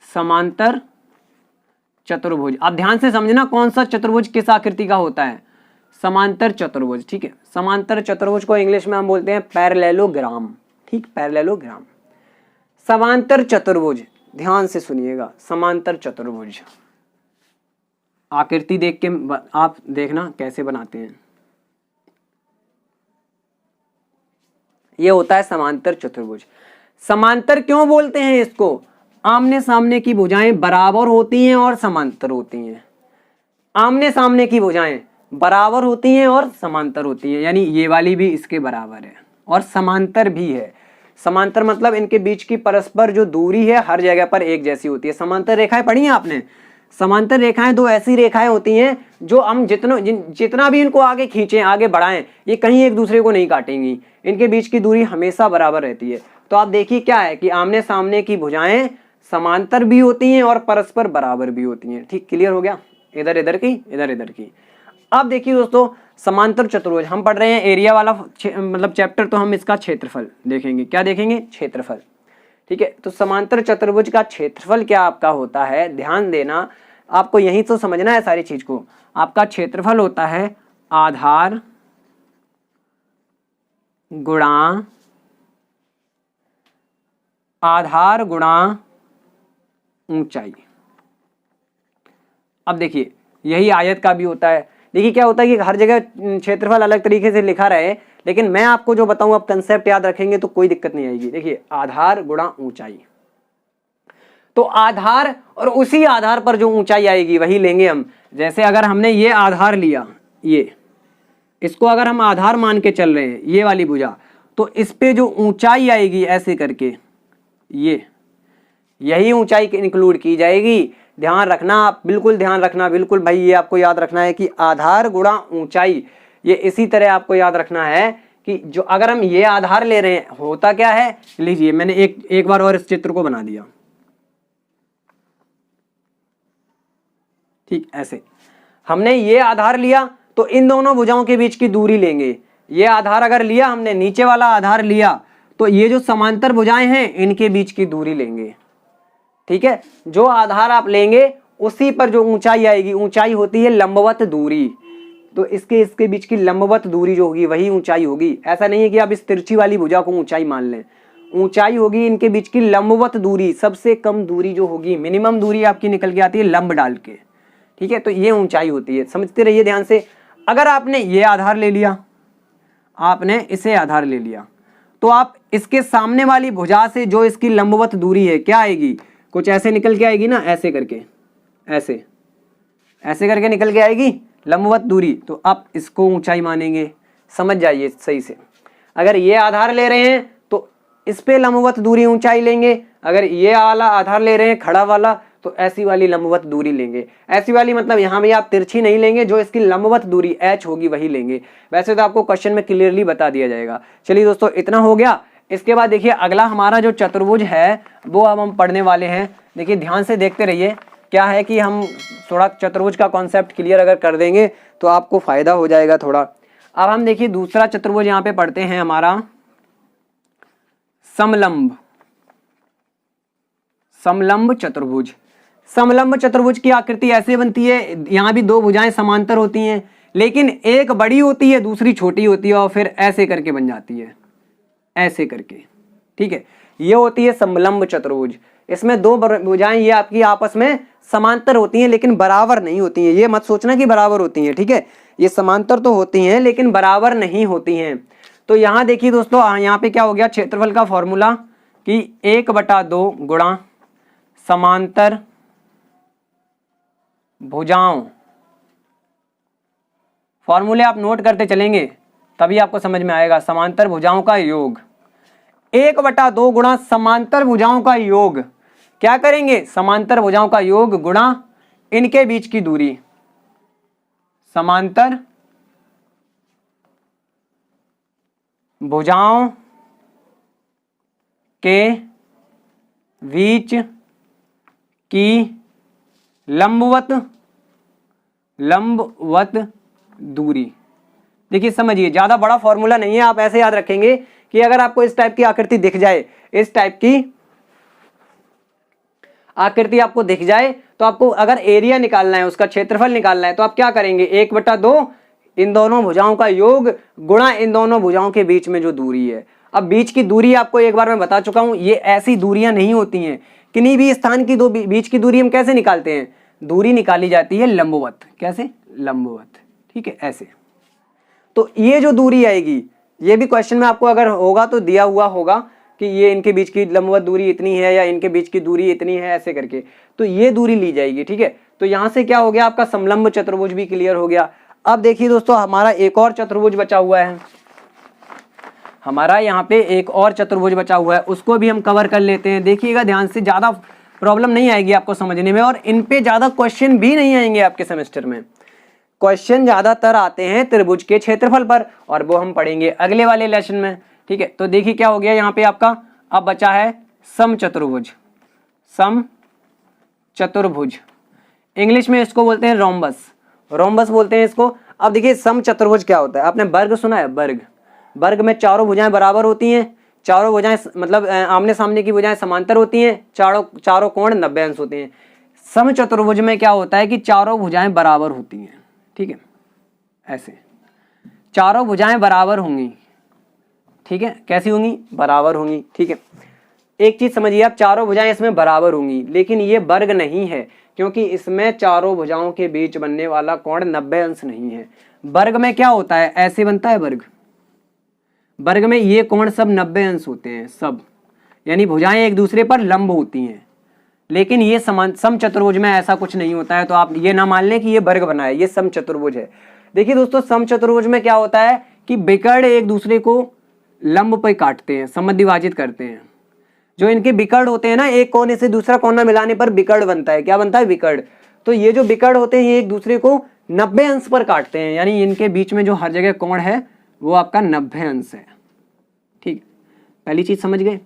समांतर चतुर्भुज, आप ध्यान से समझना कौन सा चतुर्भुज किस आकृति का होता है? समांतर चतुर्भुज। ठीक है, समांतर चतुर्भुज को इंग्लिश में हम बोलते हैं पैरेललोग्राम। ठीक, पैरेललोग्राम। समांतर चतुर्भुज, ध्यान से सुनिएगा, समांतर चतुर्भुज आकृति देख के आप देखना कैसे बनाते हैं। ये होता है समांतर चतुर्भुज। समांतर क्यों बोलते हैं इसको? आमने सामने की भुजाएं बराबर होती हैं और समांतर होती हैं। आमने सामने की भुजाएं बराबर होती हैं और समांतर होती हैं, यानी ये वाली भी इसके बराबर है और समांतर भी है। समांतर मतलब इनके बीच की परस्पर जो दूरी है हर जगह पर एक जैसी होती है। समांतर रेखाएं पढ़ी हैं आपने? समांतर रेखाएं दो ऐसी रेखाएं होती हैं जो हम जितना भी इनको आगे खींचें, आगे बढ़ाएं, ये कहीं एक दूसरे को नहीं काटेंगी। इनके बीच की दूरी हमेशा बराबर रहती है। तो आप देखिए क्या है कि आमने सामने की भुजाएं समांतर भी होती हैं और परस्पर बराबर भी होती हैं। ठीक, क्लियर हो गया? इधर इधर की, इधर इधर की। अब देखिए दोस्तों, समांतर चतुर्भुज हम पढ़ रहे हैं एरिया वाला मतलब चैप्टर, तो हम इसका क्षेत्रफल देखेंगे। क्या देखेंगे? क्षेत्रफल। ठीक है, तो समांतर चतुर्भुज का क्षेत्रफल क्या आपका होता है? ध्यान देना, आपको यही तो समझना है सारी चीज को। आपका क्षेत्रफल होता है आधार गुणा ऊंचाई। अब देखिए, यही आयत का भी होता है। देखिए क्या होता है कि हर जगह क्षेत्रफल अलग तरीके से लिखा रहे, लेकिन मैं आपको जो बताऊं, आप कंसेप्ट याद रखेंगे तो कोई दिक्कत नहीं आएगी। देखिए, आधार गुणा ऊंचाई, तो आधार और उसी आधार पर जो ऊंचाई आएगी वही लेंगे हम। जैसे अगर हमने ये आधार लिया, ये इसको अगर हम आधार मान के चल रहे हैं, ये वाली भुजा, तो इस पे जो ऊंचाई आएगी ऐसे करके, ये यही ऊंचाई इंक्लूड की जाएगी। ध्यान रखना, आप बिल्कुल ध्यान रखना, बिल्कुल भाई, ये आपको याद रखना है कि आधार गुणा ऊंचाई। ये इसी तरह आपको याद रखना है कि जो अगर हम ये आधार ले रहे हैं, होता क्या है, लीजिए मैंने एक बार और इस चित्र को बना दिया। ठीक, ऐसे हमने ये आधार लिया तो इन दोनों भुजाओं के बीच की दूरी लेंगे। ये आधार अगर लिया हमने, नीचे वाला आधार लिया, तो ये जो समांतर भुजाएं हैं इनके बीच की दूरी लेंगे। ठीक है, जो आधार आप लेंगे उसी पर जो ऊंचाई आएगी, ऊंचाई होती है लंबवत दूरी, तो इसके बीच की लंबवत दूरी जो होगी वही ऊंचाई होगी। ऐसा नहीं है कि आप इस तिरछी वाली भुजा को ऊंचाई मान लें, ऊंचाई होगी इनके बीच की लंबवत दूरी। सबसे कम दूरी जो होगी, मिनिमम दूरी आपकी निकल के आती है लंब डाल के। ठीक है, तो ये ऊंचाई होती है, समझते रहिए ध्यान से। अगर आपने ये आधार ले लिया, आपने इसे आधार ले लिया, तो आप इसके सामने वाली भुजा से जो इसकी लंबवत दूरी है क्या आएगी? कुछ ऐसे निकल के आएगी ना, ऐसे करके, ऐसे करके निकल के आएगी लंबवत दूरी। तो आप इसको ऊंचाई मानेंगे, समझ जाइए सही से। अगर ये आधार ले रहे हैं तो इस पे लंबवत दूरी ऊंचाई लेंगे, अगर ये वाला आधार ले रहे हैं खड़ा वाला, तो ऐसी वाली लंबवत दूरी लेंगे। ऐसी वाली मतलब यहाँ भी आप तिरछी नहीं लेंगे, जो इसकी लंबवत दूरी h होगी वही लेंगे। वैसे तो आपको क्वेश्चन में क्लियरली बता दिया जाएगा। चलिए दोस्तों, इतना हो गया। इसके बाद देखिए अगला हमारा जो चतुर्भुज है वो अब हम पढ़ने वाले हैं। देखिए ध्यान से देखते रहिए, क्या है कि हम थोड़ा चतुर्भुज का कॉन्सेप्ट क्लियर अगर कर देंगे तो आपको फायदा हो जाएगा थोड़ा। अब हम देखिए दूसरा चतुर्भुज यहाँ पे पढ़ते हैं हमारा समलंब चतुर्भुज। समलंब चतुर्भुज की आकृति ऐसे बनती है, यहाँ भी दो भुजाएं समांतर होती हैं, लेकिन एक बड़ी होती है दूसरी छोटी होती है और फिर ऐसे करके बन जाती है, ऐसे करके। ठीक है, ये होती है समलंब चतुर्भुज। इसमें दो भुजाएं ये आपकी आपस में समांतर होती हैं लेकिन बराबर नहीं होती हैं। ये मत सोचना कि बराबर होती हैं, ठीक है, ये समांतर तो होती हैं लेकिन बराबर नहीं होती हैं। तो यहाँ देखिए दोस्तों, यहाँ पे क्या हो गया, क्षेत्रफल का फॉर्मूला कि 1/2 गुणा समांतर भुजाओं, फॉर्मूले आप नोट करते चलेंगे तभी आपको समझ में आएगा। समांतर भुजाओं का योग 1/2 गुणा समांतर भुजाओं का योग, क्या करेंगे, समांतर भुजाओं का योग गुणा इनके बीच की दूरी, समांतर भुजाओं के बीच की लंबवत दूरी। देखिए समझिए, ज्यादा बड़ा फॉर्मूला नहीं है, आप ऐसे याद रखेंगे कि अगर आपको इस टाइप की आकृति दिख जाए, इस टाइप की आकृति आपको दिख जाए, तो आपको अगर एरिया निकालना है, उसका क्षेत्रफल निकालना है, तो आप क्या करेंगे, 1/2 इन दोनों भुजाओं का योग गुणा इन दोनों भुजाओं के बीच में जो दूरी है। अब बीच की दूरी आपको एक बार मैं बता चुका हूं, ये ऐसी दूरियां नहीं होती हैं, किन्हीं भी स्थान की बीच की दूरी हम कैसे निकालते हैं, दूरी निकाली जाती है लंबवत। कैसे, लंबवत, ठीक है, ऐसे। तो ये जो दूरी आएगी, ये भी क्वेश्चन में आपको अगर होगा तो दिया हुआ होगा कि ये इनके बीच की लंबवत दूरी इतनी है या इनके बीच की दूरी इतनी है, ऐसे करके तो ये दूरी ली जाएगी, ठीक है। तो यहां से क्या हो गया, आपका समलंब चतुर्भुज भी क्लियर हो गया। अब देखिए दोस्तों, हमारा एक और चतुर्भुज बचा हुआ है, हमारा यहाँ पे एक और चतुर्भुज बचा हुआ है, उसको भी हम कवर कर लेते हैं। देखिएगा ध्यान से, ज्यादा प्रॉब्लम नहीं आएगी आपको समझने में, और इन पे ज्यादा क्वेश्चन भी नहीं आएंगे आपके सेमेस्टर में। क्वेश्चन ज्यादातर आते हैं त्रिभुज के क्षेत्रफल पर, और वो हम पढ़ेंगे अगले वाले लेसन में, ठीक है। तो देखिए क्या हो गया यहाँ पे आपका, अब बचा है समचतुर्भुज। समचतुर्भुज इंग्लिश में इसको बोलते हैं रोम्बस, रोम्बस बोलते हैं इसको। अब देखिए समचतुर्भुज क्या होता है, आपने वर्ग सुना है, वर्ग, वर्ग में चारों भुजाएं बराबर होती हैं, चारों भुजाएं मतलब आमने सामने की भुजाएं समांतर होती हैं, चारों कोण 90 अंश होते हैं। समचतुर्भुज में क्या होता है कि चारों भुजाएं बराबर होती हैं, ठीक है, ऐसे चारों भुजाएं बराबर होंगी, ठीक है, कैसी होंगी, बराबर होंगी, ठीक है। एक चीज समझिए आप, चारों भुजाएं इसमें बराबर होंगी, लेकिन ये वर्ग नहीं है, क्योंकि इसमें चारों भुजाओं के बीच बनने वाला कोण 90 अंश नहीं है। वर्ग में क्या होता है, ऐसे बनता है वर्ग, वर्ग में ये कोण सब 90 अंश होते हैं सब, यानी भुजाएं एक दूसरे पर लंब होती हैं। लेकिन ये समचतुर्भुज में ऐसा कुछ नहीं होता है, तो आप ये ना मान लें कि ये वर्ग बना है, ये समचतुर्भुज है। देखिए दोस्तों, समचतुर्भुज में क्या होता है कि विकर्ण एक दूसरे को लंब पर काटते हैं, समद्विभाजित करते हैं। जो इनके विकर्ण होते हैं ना, एक कोने से दूसरा कोना मिलाने पर विकर्ण बनता है, क्या बनता है, विकर्ण। तो ये जो विकर्ण होते हैं, ये एक दूसरे को 90 अंश पर काटते हैं, यानी इनके बीच में जो हर जगह कोण है वो आपका 90 अंश है, ठीक, पहली चीज समझ गए।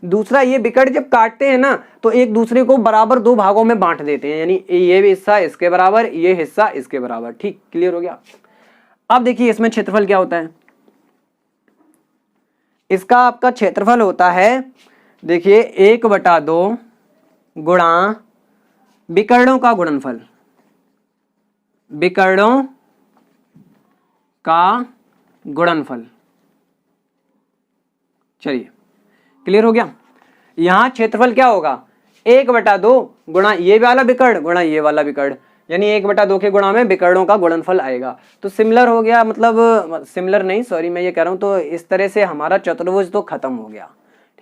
दूसरा, ये विकर्ण जब काटते हैं ना, तो एक दूसरे को बराबर 2 भागों में बांट देते हैं, यानी ये हिस्सा इसके बराबर, ये हिस्सा इसके बराबर, ठीक, क्लियर हो गया। अब देखिए इसमें क्षेत्रफल क्या होता है, इसका आपका क्षेत्रफल होता है, देखिए 1/2 गुणा विकर्णों का गुणनफल, विकर्णों का गुणनफल। चलिए क्लियर हो गया। यहां क्षेत्रफल क्या होगा, 1/2 गुणा ये वाला विकर्ण गुणा ये वाला विकर्ण, यानी 1/2 के गुणा में विकर्णों का गुणनफल आएगा। तो सिमिलर हो गया, मतलब सिमिलर नहीं, सॉरी मैं ये कह रहा हूं, तो इस तरह से हमारा चतुर्भुज तो खत्म हो गया,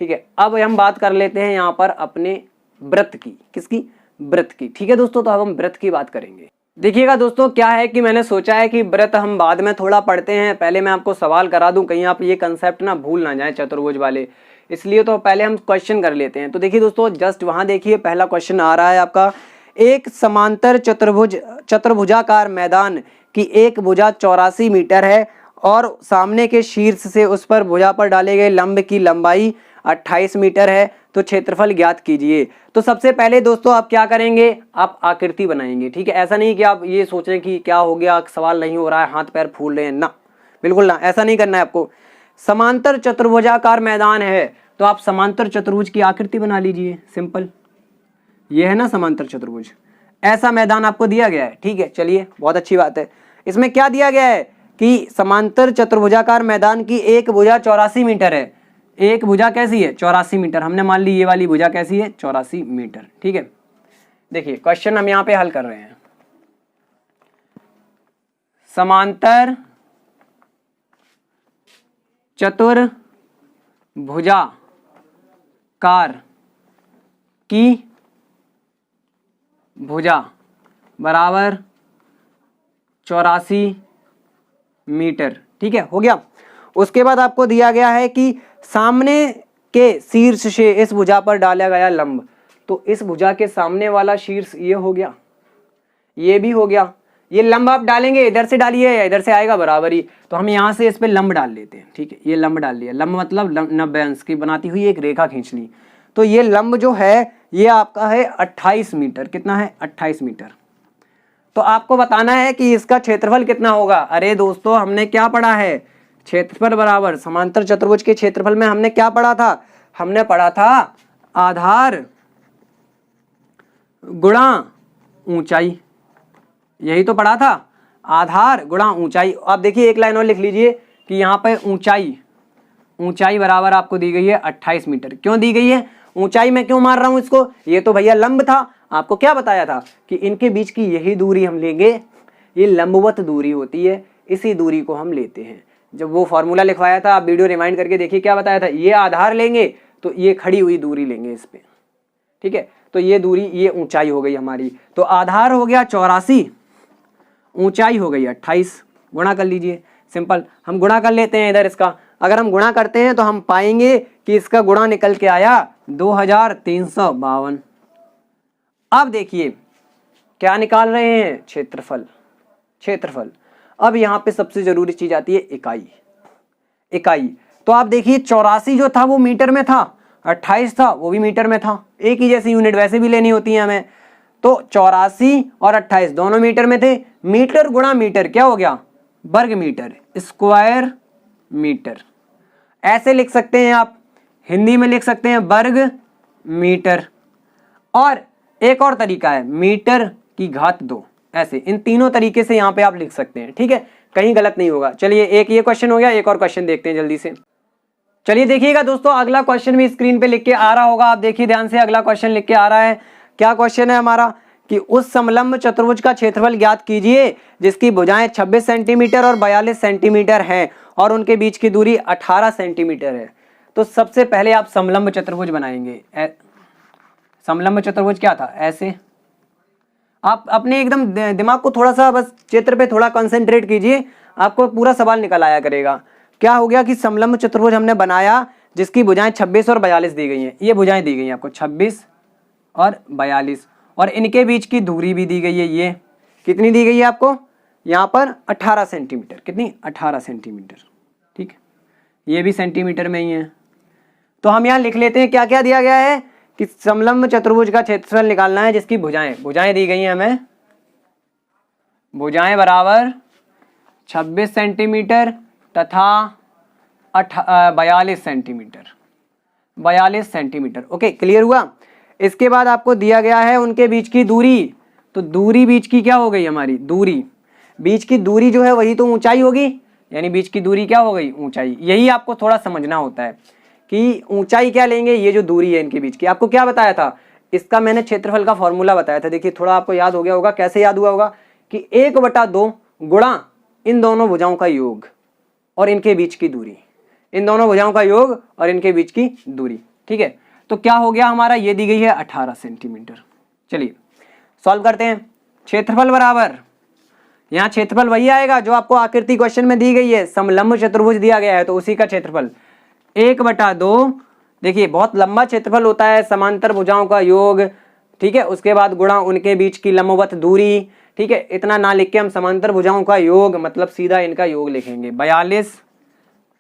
ठीक है। अब हम बात कर लेते हैं यहाँ पर अपने वृत्त की, किसकी, वृत्त की, ठीक है दोस्तों। तो अब हम वृत्त की बात करेंगे। देखिएगा दोस्तों, क्या है कि मैंने सोचा है कि वृत्त हम बाद में थोड़ा पढ़ते हैं, पहले मैं आपको सवाल करा दूं, कहीं आप ये कंसेप्ट ना भूल ना जाए चतुर्भुज वाले, इसलिए तो पहले हम क्वेश्चन कर लेते हैं। तो देखिए दोस्तों, जस्ट वहां देखिए पहला क्वेश्चन आ रहा है आपका, एक समांतर चतुर्भुजाकार मैदान की एक भुजा 84 मीटर है और सामने के शीर्ष से उस पर भुजा पर डाले गए लंब की लंबाई 28 मीटर है, तो क्षेत्रफल ज्ञात कीजिए। तो सबसे पहले दोस्तों आप क्या करेंगे, आप आकृति बनाएंगे, ठीक है। ऐसा नहीं कि आप ये सोचें कि क्या हो गया, सवाल नहीं हो रहा है, हाथ पैर फूल रहे हैं, ना, बिल्कुल ना, ऐसा नहीं करना है आपको। समांतर चतुर्भुजाकार मैदान है, तो आप समांतर चतुर्भुज की आकृति बना लीजिए, सिंपल। ये है ना समांतर चतुर्भुज, ऐसा मैदान आपको दिया गया है, ठीक है। चलिए बहुत अच्छी बात है। इसमें क्या दिया गया है कि समांतर चतुर्भुजाकार मैदान की एक भुजा 84 मीटर है। एक भुजा कैसी है, 84 मीटर, हमने मान ली ये वाली भुजा कैसी है, 84 मीटर, ठीक है। देखिए क्वेश्चन हम यहाँ पे हल कर रहे हैं। समांतर चतुर्भुजाकार की भुजा बराबर 84 मीटर। ठीक है, हो गया। उसके बाद आपको दिया गया है कि सामने के शीर्ष से इस भुजा पर डाला गया लंब, तो इस भुजा के सामने वाला शीर्ष ये हो गया, ये भी हो गया। ये लंब आप डालेंगे, इधर से डालिए या इधर से आएगा बराबर ही, तो हम यहाँ से इस पे लंब डाल लेते हैं। ठीक है, ये लंब डाल लिया। लंब मतलब 90 अंश की बनाती हुई एक रेखा खींच ली। तो ये लंब जो है ये आपका है 28 मीटर। कितना है? 28 मीटर। तो आपको बताना है कि इसका क्षेत्रफल कितना होगा। अरे दोस्तों, हमने क्या पढ़ा है? क्षेत्रफल बराबर समांतर चतुर्भुज के क्षेत्रफल में हमने क्या पढ़ा था? हमने पढ़ा था आधार गुणा ऊंचाई। यही तो पढ़ा था, आधार गुणा ऊंचाई। आप देखिए एक लाइन और लिख लीजिए कि यहाँ पे ऊंचाई बराबर आपको दी गई है 28 मीटर। क्यों दी गई है? ऊंचाई में क्यों मार रहा हूं इसको? ये तो भैया लंब था। आपको क्या बताया था कि इनके बीच की यही दूरी हम लेंगे, ये लंबवत दूरी होती है, इसी दूरी को हम लेते हैं। जब वो फॉर्मूला लिखवाया था, आप वीडियो रिमाइंड करके देखिए क्या बताया था। ये आधार लेंगे तो ये खड़ी हुई दूरी लेंगे इस पे। ठीक है, तो ये दूरी, ये ऊंचाई हो गई हमारी। तो आधार हो गया 84, ऊंचाई हो गई 28। गुणा कर लीजिए, सिंपल। हम गुणा कर लेते हैं इधर इसका। अगर हम गुणा करते हैं तो हम पाएंगे कि इसका गुणा निकल के आया 2352। अब देखिए क्या निकाल रहे हैं? क्षेत्रफल। अब यहाँ पे सबसे जरूरी चीज आती है इकाई। तो आप देखिए 84 जो था वो मीटर में था, 28 था वो भी मीटर में था। एक ही जैसी यूनिट वैसे भी लेनी होती है हमें। तो 84 और 28 दोनों मीटर में थे। मीटर गुणा मीटर क्या हो गया? वर्ग मीटर, स्क्वायर मीटर। ऐसे लिख सकते हैं आप, हिंदी में लिख सकते हैं वर्ग मीटर। और एक और तरीका है मीटर की घात 2। ऐसे इन तीनों तरीके से यहाँ पे आप लिख सकते हैं। ठीक है, कहीं गलत नहीं होगा। चलिए, एक ये क्वेश्चन हो गया, एक और क्वेश्चन देखते हैं जल्दी से। चलिए देखिएगा दोस्तों, अगला क्वेश्चन भी स्क्रीन पे लिख के आ रहा होगा। आप देखिए ध्यान से, अगला क्वेश्चन लिख के आ रहा है। क्या क्वेश्चन है हमारा? कि उस समलंब चतुर्भुज का क्षेत्रफल ज्ञात कीजिए जिसकी भुजाएं 26 सेंटीमीटर और 42 सेंटीमीटर हैं और उनके बीच की दूरी 18 सेंटीमीटर है। तो सबसे पहले आप समलंब चतुर्भुज बनाएंगे। समलंब चतुर्भुज क्या था? ऐसे। आप अपने एकदम दिमाग को थोड़ा सा बस चित्र पे थोड़ा कंसंट्रेट कीजिए, आपको पूरा सवाल निकल आया करेगा। क्या हो गया कि समलंब चतुर्भुज हमने बनाया जिसकी भुजाएं 26 और 42 दी गई हैं। ये भुजाएं दी गई हैं आपको 26 और 42, और इनके बीच की दूरी भी दी गई है। ये कितनी दी गई है आपको? यहाँ पर 18 सेंटीमीटर। कितनी? 18 सेंटीमीटर। ठीक, ये भी सेंटीमीटर में ही है। तो हम यहाँ लिख लेते हैं क्या क्या दिया गया है कि समलंब चतुर्भुज का क्षेत्रफल निकालना है जिसकी भुजाएं दी गई हैं हमें। भुजाएं बराबर 26 सेंटीमीटर तथा 42 सेंटीमीटर। ओके, क्लियर हुआ? इसके बाद आपको दिया गया है उनके बीच की दूरी। तो दूरी बीच की क्या हो गई हमारी? दूरी बीच की दूरी जो है वही तो ऊंचाई होगी, यानी बीच की दूरी क्या हो गई? ऊंचाई। यही आपको थोड़ा समझना होता है कि ऊंचाई क्या लेंगे, ये जो दूरी है इनके बीच की। आपको क्या बताया था? इसका मैंने क्षेत्रफल का फॉर्मूला बताया था। देखिए थोड़ा आपको याद हो गया होगा। कैसे याद हुआ होगा? कि 1/2 गुणा इन दोनों भुजाओं का योग और इनके बीच की दूरी। इन दोनों भुजाओं का योग और इनके बीच की दूरी। ठीक है, तो क्या हो गया हमारा? ये दी गई है 18 सेंटीमीटर। चलिए सॉल्व करते हैं। क्षेत्रफल बराबर, यहाँ क्षेत्रफल वही आएगा जो आपको आकृति क्वेश्चन में दी गई है। समलंब चतुर्भुज दिया गया है तो उसी का क्षेत्रफल 1/2। देखिए बहुत लंबा क्षेत्रफल होता है, समांतर भुजाओं का योग। ठीक है, उसके बाद गुणा उनके बीच की लंबवत दूरी। ठीक है, इतना ना लिख के हम समांतर भुजाओं का योग मतलब सीधा इनका योग लिखेंगे। 42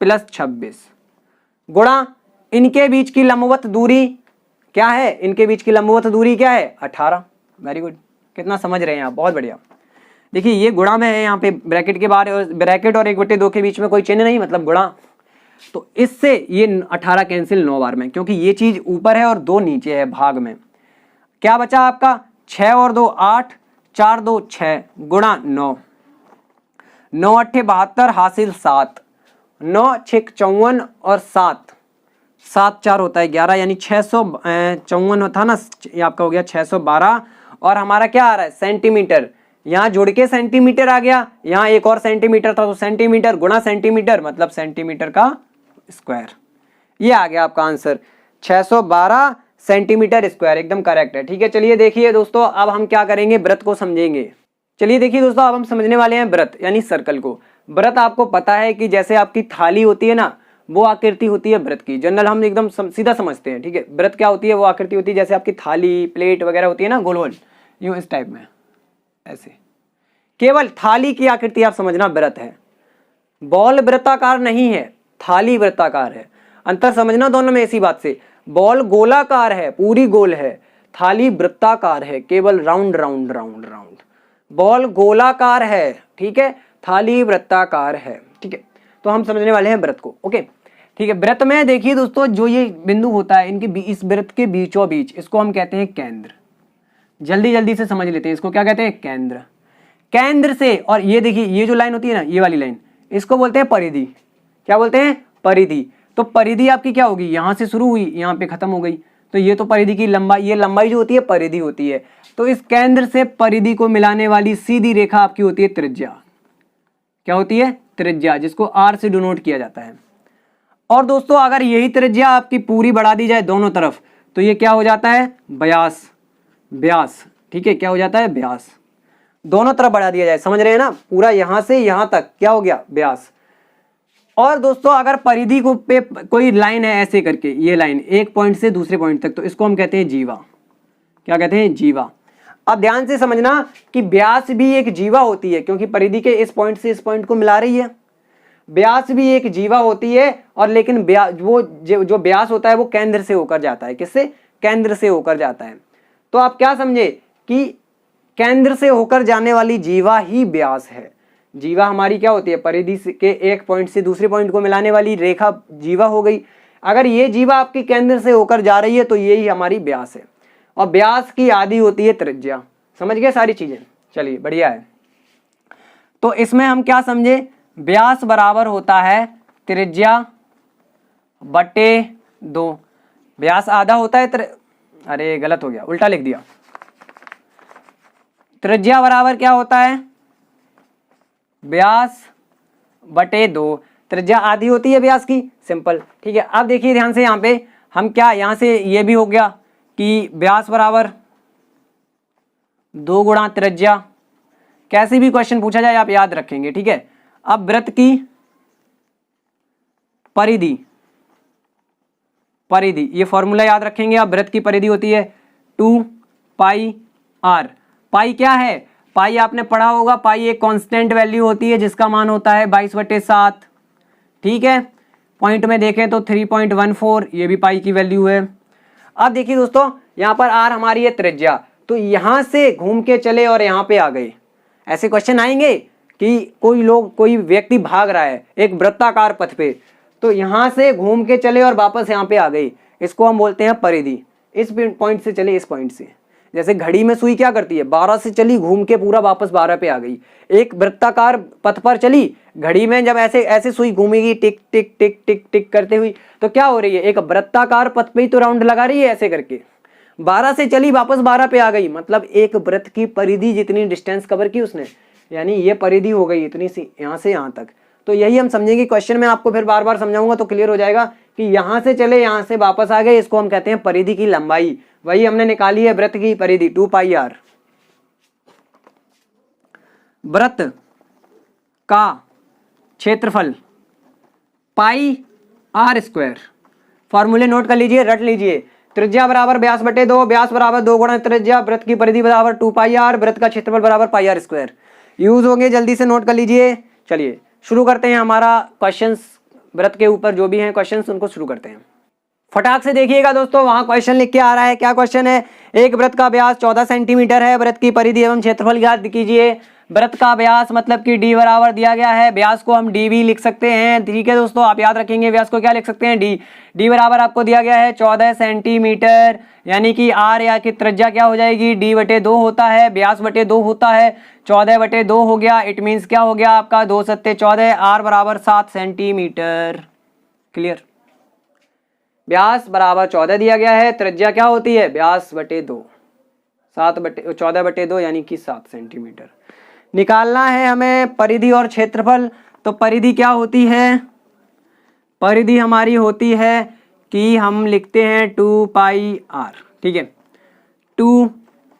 + 26 गुणा इनके बीच की लंबवत दूरी क्या है? इनके बीच की लंबवत दूरी क्या है? 18। वेरी गुड, कितना समझ रहे हैं आप, बहुत बढ़िया। देखिए ये गुणा में है, यहाँ पे ब्रैकेट के बाहर, ब्रैकेट और 1/2 के बीच में कोई चिन्ह नहीं, मतलब गुणा। तो इससे ये 18 कैंसिल 9 बार में, क्योंकि ये चीज ऊपर है और 2 नीचे है भाग में। क्या बचा आपका? 6 और 2 8, 4 2 6 गुणा 9, 9 8 72 हासिल 7, 9 6 54 और 7 7 4 होता है 11, यानी 654 था ना, ये आपका हो गया 612। और हमारा क्या आ रहा है? सेंटीमीटर, यहाँ जुड़ के सेंटीमीटर आ गया, यहाँ एक और सेंटीमीटर था तो सेंटीमीटर गुणा सेंटीमीटर मतलब सेंटीमीटर का स्क्वायर। ये आ गया आपका आंसर 612 सेंटीमीटर स्क्वायर, एकदम करेक्ट है। ठीक है, चलिए देखिए दोस्तों, अब हम क्या करेंगे, व्रत को समझेंगे। चलिए देखिए दोस्तों, अब हम समझने वाले हैं व्रत यानी सर्कल को। व्रत आपको पता है कि जैसे आपकी थाली होती है ना, वो आकृति होती है व्रत की। जनरल हम एकदम सीधा समझते हैं। ठीक है, व्रत क्या होती है, वो आकृति होती है जैसे आपकी थाली प्लेट वगैरह होती है ना, गोल गोल यूं इस टाइप में, ऐसे। केवल थाली की आकृति आप समझना व्रत है। बॉल वृत्ताकार नहीं है, थाली वृत्ताकार है। अंतर समझना दोनों में इसी बात से। बॉल गोलाकार है, पूरी गोल है, थाली वृत्ताकार है, केवल round round round round. Ball गोलाकार है, ठीक है, थाली वृत्ताकार है। ठीक है, तो हम समझने वाले हैं व्रत को। ओके, ठीक है। व्रत में देखिए दोस्तों, जो ये बिंदु होता है इनके इस व्रत के बीचों बीच, इसको हम कहते हैं केंद्र। जल्दी जल्दी से समझ लेते हैं, इसको क्या कहते हैं, केंद्र। केंद्र से, और ये देखिए ये जो लाइन होती है ना, ये वाली लाइन, इसको बोलते हैं परिधि। क्या बोलते हैं, परिधि। तो परिधि आपकी क्या होगी, यहां से शुरू हुई यहां पे खत्म हो गई, तो ये तो परिधि की लंबाई, ये लंबाई जो होती है परिधि होती है। तो इस केंद्र से परिधि को मिलाने वाली सीधी रेखा आपकी होती है त्रिज्या। क्या होती है, त्रिज्या, जिसको आर से डिनोट किया जाता है। और दोस्तों अगर यही त्रिज्या आपकी पूरी बढ़ा दी जाए दोनों तरफ, तो ये क्या हो जाता है, व्यास। व्यास, ठीक है, क्या हो जाता है, व्यास। दोनों तरफ बढ़ा दिया जाए, समझ रहे हैं ना, पूरा यहां से यहां तक क्या हो गया, व्यास। और दोस्तों अगर परिधि को पे कोई लाइन है ऐसे करके, ये लाइन एक पॉइंट से दूसरे पॉइंट तक, तो इसको हम कहते हैं जीवा। क्या कहते हैं, जीवा। अब ध्यान से समझना कि व्यास भी एक जीवा होती है, क्योंकि परिधि के इस पॉइंट से इस पॉइंट को मिला रही है। व्यास भी एक जीवा होती है, और लेकिन वो जो व्यास होता है वो केंद्र से होकर जाता है। किससे, केंद्र से होकर जाता है। तो आप क्या समझे कि केंद्र से होकर जाने वाली जीवा ही व्यास है। जीवा हमारी क्या होती है, परिधि के एक पॉइंट से दूसरे पॉइंट को मिलाने वाली रेखा जीवा हो गई। अगर ये जीवा आपकी केंद्र से होकर जा रही है तो ये ही हमारी व्यास है, और व्यास की आधी होती है त्रिज्या। समझ गए सारी चीजें, चलिए बढ़िया है। तो इसमें हम क्या समझे, व्यास बराबर होता है त्रिज्या बटे 2। व्यास आधा होता है अरे गलत हो गया, उल्टा लिख दिया। त्रिज्या बराबर क्या होता है, व्यास बटे 2। त्रिज्या आधी होती है व्यास की, सिंपल। ठीक है, अब देखिए ध्यान से, यहाँ पे हम क्या, यहाँ से ये भी हो गया कि व्यास बराबर 2 गुणा त्रिज्या। कैसे भी क्वेश्चन पूछा जाए आप याद रखेंगे। ठीक है, अब वृत्त की परिधि, परिधि ये फॉर्मूला याद रखेंगे। अब वृत्त की परिधि होती है 2 पाई आर। पाई क्या है, पाई आपने पढ़ा होगा, पाई एक कांस्टेंट वैल्यू होती है जिसका मान होता है 22/7। ठीक है, पॉइंट में देखें तो 3.14, ये भी पाई की वैल्यू है। अब देखिए दोस्तों, यहाँ पर आर हमारी है त्रिज्या, तो यहां से घूम के चले और यहाँ पे आ गए। ऐसे क्वेश्चन आएंगे कि कोई व्यक्ति भाग रहा है एक वृत्ताकार पथ पे, तो यहां से घूम के चले और वापस यहाँ पे आ गई, इसको हम बोलते हैं परिधि। इस पॉइंट से चले इस पॉइंट से, जैसे घड़ी में सुई क्या करती है, 12 से चली घूम के पूरा वापस 12 पे आ गई। एक वृत्ताकार पथ पर चली, घड़ी में जब ऐसे ऐसे सुई घूमेगी टिक टिक टिक टिक टिक करते हुई, तो क्या हो रही है, एक वृत्ताकार पथ पे ही तो राउंड लगा रही है ऐसे करके। 12 से चली वापस 12 पे आ गई, मतलब एक वृत्त की परिधि जितनी डिस्टेंस कवर की उसने, यानी ये परिधि हो गई इतनी सी, यहाँ से यहाँ तक। तो यही हम समझेंगे, क्वेश्चन में आपको फिर बार बार समझाऊंगा तो क्लियर हो जाएगा कि यहाँ से चले यहाँ से वापस आ गए, इसको हम कहते हैं परिधि की लंबाई। वही हमने निकाली है वृत्त की परिधि 2 पाई आर। वृत्त का क्षेत्रफल पाई आर स्क्वायर। फॉर्मूले नोट कर लीजिए, रट लीजिए। त्रिज्या बराबर व्यास बटे 2, व्यास बराबर 2 गुणा त्रिज्या, वृत्त की परिधि बराबर 2 पाई आर, वृत्त का क्षेत्रफल बराबर पाई आर स्क्वायर। यूज होंगे, जल्दी से नोट कर लीजिए। चलिए शुरू करते हैं हमारा क्वेश्चंस, व्रत के ऊपर जो भी हैं क्वेश्चंस उनको शुरू करते हैं। फटाक से देखिएगा दोस्तों, वहां क्वेश्चन लिख के आ रहा है। क्या क्वेश्चन है, एक वृत्त का व्यास 14 सेंटीमीटर है, वृत्त की परिधि एवं क्षेत्रफल ज्ञात कीजिए। वृत्त का व्यास मतलब कि d बराबर दिया गया है, व्यास को हम d भी लिख सकते हैं। ठीक है दोस्तों, आप याद रखेंगे व्यास को क्या लिख सकते हैं, d बराबर आपको दिया गया है 14 सेंटीमीटर, यानी कि r या कि त्रिज्या क्या हो जाएगी, d बटे 2 होता है, व्यास बटे 2 होता है, 14 बटे 2 हो गया। इट मीन्स क्या हो गया आपका 2 सत्ते 14, r बराबर 7 सेंटीमीटर। क्लियर, व्यास बराबर 14 दिया गया है, त्रिज्या क्या होती है व्यास बटे 2। 14/2 यानी कि 7 सेंटीमीटर। निकालना है हमें परिधि और क्षेत्रफल। तो परिधि क्या होती है, परिधि हमारी होती है कि हम लिखते हैं 2πr, ठीक है। 2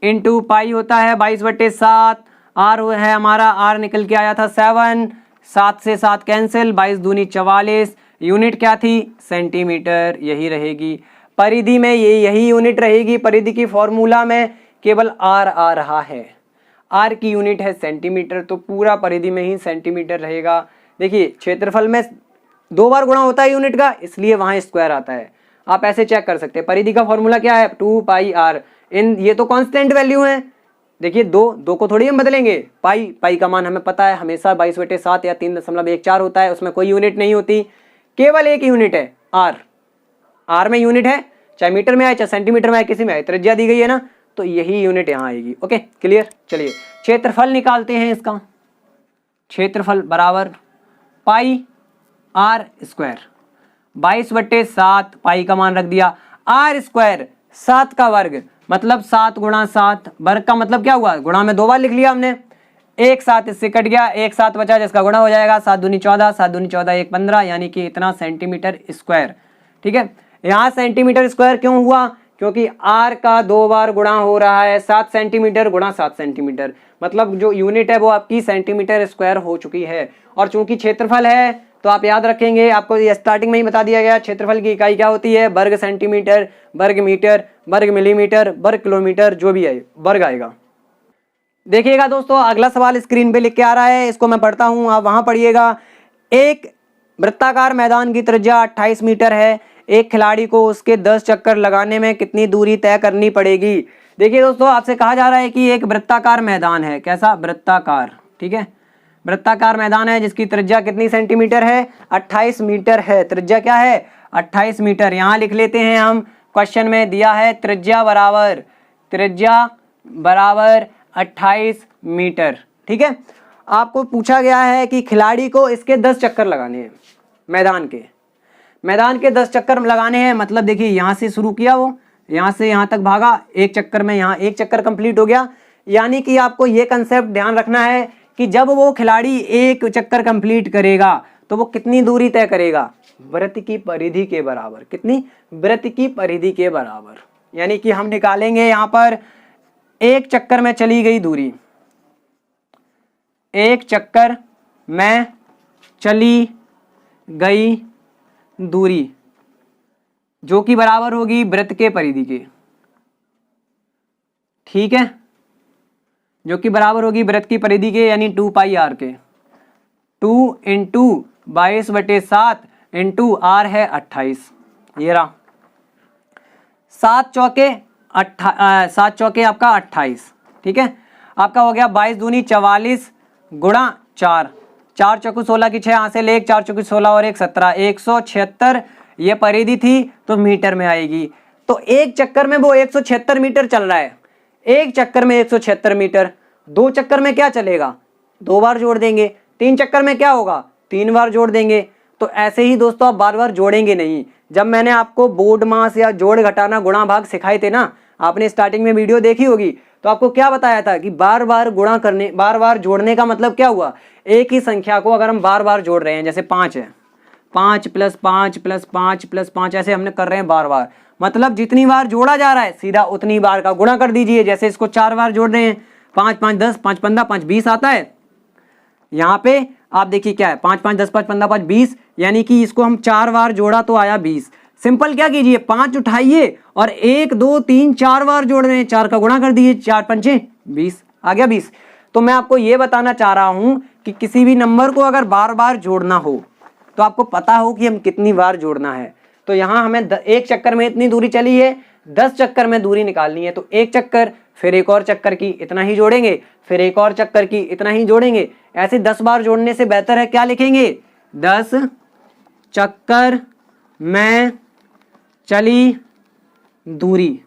इंटू पाई होता है 22/7, आर है हमारा, आर निकल के आया था 7, 7 से 7 कैंसिल, 22 दूनी 44, यूनिट क्या थी, सेंटीमीटर, यही रहेगी। परिधि में यही यूनिट रहेगी, परिधि की फॉर्मूला में केवल आर आ रहा है, आर की यूनिट है सेंटीमीटर, तो पूरा परिधि में ही सेंटीमीटर रहेगा। देखिए क्षेत्रफल में 2 बार गुणा होता है यूनिट का, इसलिए वहां स्क्वायर आता है। आप ऐसे चेक कर सकते हैं, परिधि का फॉर्मूला क्या है, 2πr। इन ये तो कांस्टेंट वैल्यू है, देखिए दो को थोड़ी हम बदलेंगे। पाई का मान हमें पता है हमेशा 22/7 या 3.14 होता है, उसमें कोई यूनिट नहीं होती, केवल एक यूनिट है आर। आर में यूनिट है, चाहे मीटर में आए चाहे सेंटीमीटर में आए, किसी में आए, त्रिज्या दी गई है ना, तो यही यूनिट यहाँ आएगी। Okay clear. चलिए क्षेत्रफल निकालते हैं इसका। क्षेत्रफल बराबर पाई आर स्क्वायर, 22/7, पाई का मान रख दिया, आर स्क्वायर 7 का वर्ग, मतलब 7 गुणा 7, वर्ग का मतलब क्या हुआ, गुणा में 2 बार लिख लिया हमने, 1 7 इससे कट गया, 1 7 बचा जिसका गुणा हो जाएगा, 7 दूनी 14, 7 दूनी 14, 1 15, यानी कि इतना सेंटीमीटर स्क्वायर। ठीक है, यहाँ सेंटीमीटर स्क्वायर क्यों हुआ, क्योंकि आर का 2 बार गुणा हो रहा है, 7 सेंटीमीटर गुणा 7 सेंटीमीटर, मतलब जो यूनिट है वो आपकी सेंटीमीटर स्क्वायर हो चुकी है। और चूंकि क्षेत्रफल है तो आप याद रखेंगे, आपको ये स्टार्टिंग में ही बता दिया गया, क्षेत्रफल की इकाई क्या होती है, वर्ग सेंटीमीटर, वर्ग मीटर, वर्ग मिलीमीटर, वर्ग किलोमीटर, जो भी है वर्ग आएगा। देखिएगा दोस्तों, अगला सवाल स्क्रीन पे लिख के आ रहा है, इसको मैं पढ़ता हूं, आप वहां पढ़िएगा। एक वृत्ताकार मैदान की त्रिज्या 28 मीटर है, एक खिलाड़ी को उसके 10 चक्कर लगाने में कितनी दूरी तय करनी पड़ेगी। देखिए दोस्तों, आपसे कहा जा रहा है कि एक वृत्ताकार मैदान है, कैसा, वृत्ताकार, ठीक है, वृत्ताकार मैदान है जिसकी त्रिज्या कितनी सेंटीमीटर है, 28 मीटर है। त्रिज्या क्या है, 28 मीटर। यहां लिख लेते हैं हम, क्वेश्चन में दिया है त्रिज्या बराबर 28 मीटर। ठीक है, आपको पूछा गया है कि खिलाड़ी को इसके 10 चक्कर लगाने हैं, मैदान के 10 चक्कर लगाने हैं, मतलब देखिए यहां से शुरू किया, वो यहां से यहां तक भागा, एक चक्कर में यहाँ एक चक्कर कंप्लीट हो गया। यानी कि आपको ये कंसेप्ट ध्यान रखना है कि जब वो खिलाड़ी एक चक्कर कंप्लीट करेगा तो वो कितनी दूरी तय करेगा, वृत्त की परिधि के बराबर। कितनी, वृत्त की परिधि के बराबर। यानी कि हम निकालेंगे यहां पर एक चक्कर में चली गई दूरी, एक चक्कर में चली गई दूरी जो कि बराबर होगी वृत्त के परिधि के, ठीक है, जो कि बराबर होगी वृत्त की परिधि के, यानी 2πr के। 2 इंटू 22/7 इंटू आर है 28, ये रहा, 7 चौके आपका 28, ठीक है। आपका हो गया 22 दूनी 44 गुणा 4, 4 चौकू 16 की 6 हासिल, 1 4 चौकू 16 और 1 17, 176 ये परिधि थी तो मीटर में आएगी। तो एक चक्कर में वो 176 मीटर चल रहा है, एक चक्कर में 176 मीटर, 2 चक्कर में क्या चलेगा, 2 बार जोड़ देंगे, 3 चक्कर में क्या होगा, 3 बार जोड़ देंगे। तो ऐसे ही दोस्तों आप बार बार जोड़ेंगे नहीं। जब मैंने आपको बोर्ड मास या जोड़ घटाना गुणा भाग सिखाए थे ना, आपने स्टार्टिंग में वीडियो देखी होगी, तो आपको क्या बताया था कि बार बार गुणा करने, बार बार जोड़ने का मतलब क्या हुआ, एक ही संख्या को अगर हम बार बार जोड़ रहे हैं, जैसे 5 है, 5 + 5 + 5 + 5 ऐसे हमने कर रहे हैं बार बार, मतलब जितनी बार जोड़ा जा रहा है सीधा उतनी बार का गुणा कर दीजिए। जैसे इसको 4 बार जोड़ रहे हैं, 5 5 10, 5 15, 5 20 आता है। यहाँ पे आप देखिए क्या है, 5 5 10, 5 15, 5 20, यानी कि इसको हम 4 बार जोड़ा तो आया 20। सिंपल क्या कीजिए, 5 उठाइए और 1 2 3 4 बार जोड़ रहे हैं, 4 का गुणा कर दीजिए, 4 पंचे 20, आ गया 20। तो मैं आपको ये बताना चाह रहा हूं कि किसी भी नंबर को अगर बार बार जोड़ना हो तो आपको पता हो कि हम कितनी बार जोड़ना है। तो यहाँ हमें एक चक्कर में इतनी दूरी चली है, 10 चक्कर में दूरी निकालनी है, तो एक चक्कर, फिर एक और चक्कर की इतना ही जोड़ेंगे, फिर एक और चक्कर की इतना ही जोड़ेंगे। ऐसे 10 बार जोड़ने से बेहतर है क्या लिखेंगे, 10 चक्कर में चली दूरी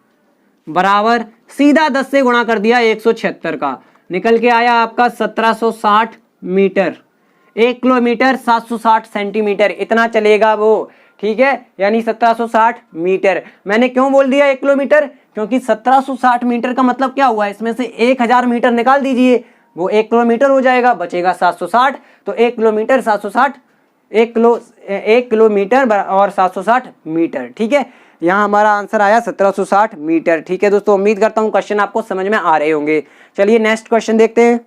बराबर, सीधा 10 से गुणा कर दिया 176 का, निकल के आया आपका 1760 मीटर। 1 किलोमीटर 760 सेंटीमीटर, इतना चलेगा वो, ठीक है, यानी 1760 मीटर। मैंने क्यों बोल दिया 1 किलोमीटर, क्योंकि 1760 मीटर का मतलब क्या हुआ, इसमें से 1000 मीटर निकाल दीजिए, वो 1 किलोमीटर हो जाएगा, बचेगा 760। तो 1 किलोमीटर 760, 1 किलोमीटर और 760 मीटर। ठीक है, यहाँ हमारा आंसर आया 1760 मीटर। ठीक है दोस्तों, उम्मीद करता हूँ क्वेश्चन आपको समझ में आ रहे होंगे। चलिए नेक्स्ट क्वेश्चन देखते हैं।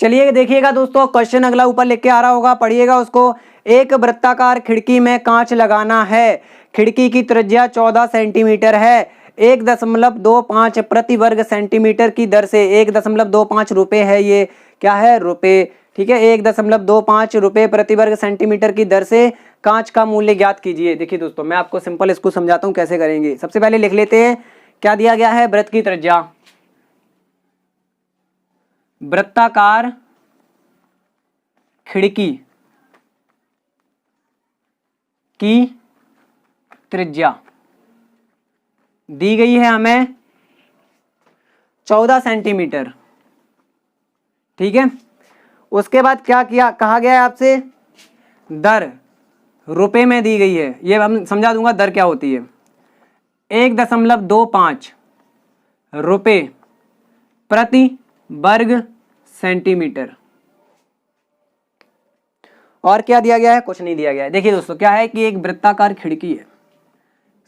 चलिए देखिएगा दोस्तों, क्वेश्चन अगला ऊपर लिख के आ रहा होगा, पढ़िएगा उसको। एक वृत्ताकार खिड़की में कांच लगाना है। खिड़की की त्रिज्या 14 सेंटीमीटर है। 1.25 प्रति वर्ग सेंटीमीटर की दर से 1.25 रुपए है, ये क्या है, रुपए। ठीक है, 1.25 रुपए प्रति वर्ग सेंटीमीटर की दर से कांच का मूल्य ज्ञात कीजिए। देखिए दोस्तों, मैं आपको सिंपल इसको समझाता हूँ कैसे करेंगे। सबसे पहले लिख लेते हैं क्या दिया गया है, वृत्त की त्रिज्या, वृत्ताकार खिड़की की त्रिज्या दी गई है हमें 14 सेंटीमीटर। ठीक है, उसके बाद क्या किया, कहा गया है आपसे दर रुपए में दी गई है, ये हम समझा दूंगा दर क्या होती है। 1.25 रुपए प्रति वर्ग सेंटीमीटर। और क्या दिया गया है, कुछ नहीं दिया गया है। देखिए दोस्तों, क्या है कि एक वृत्ताकार खिड़की है,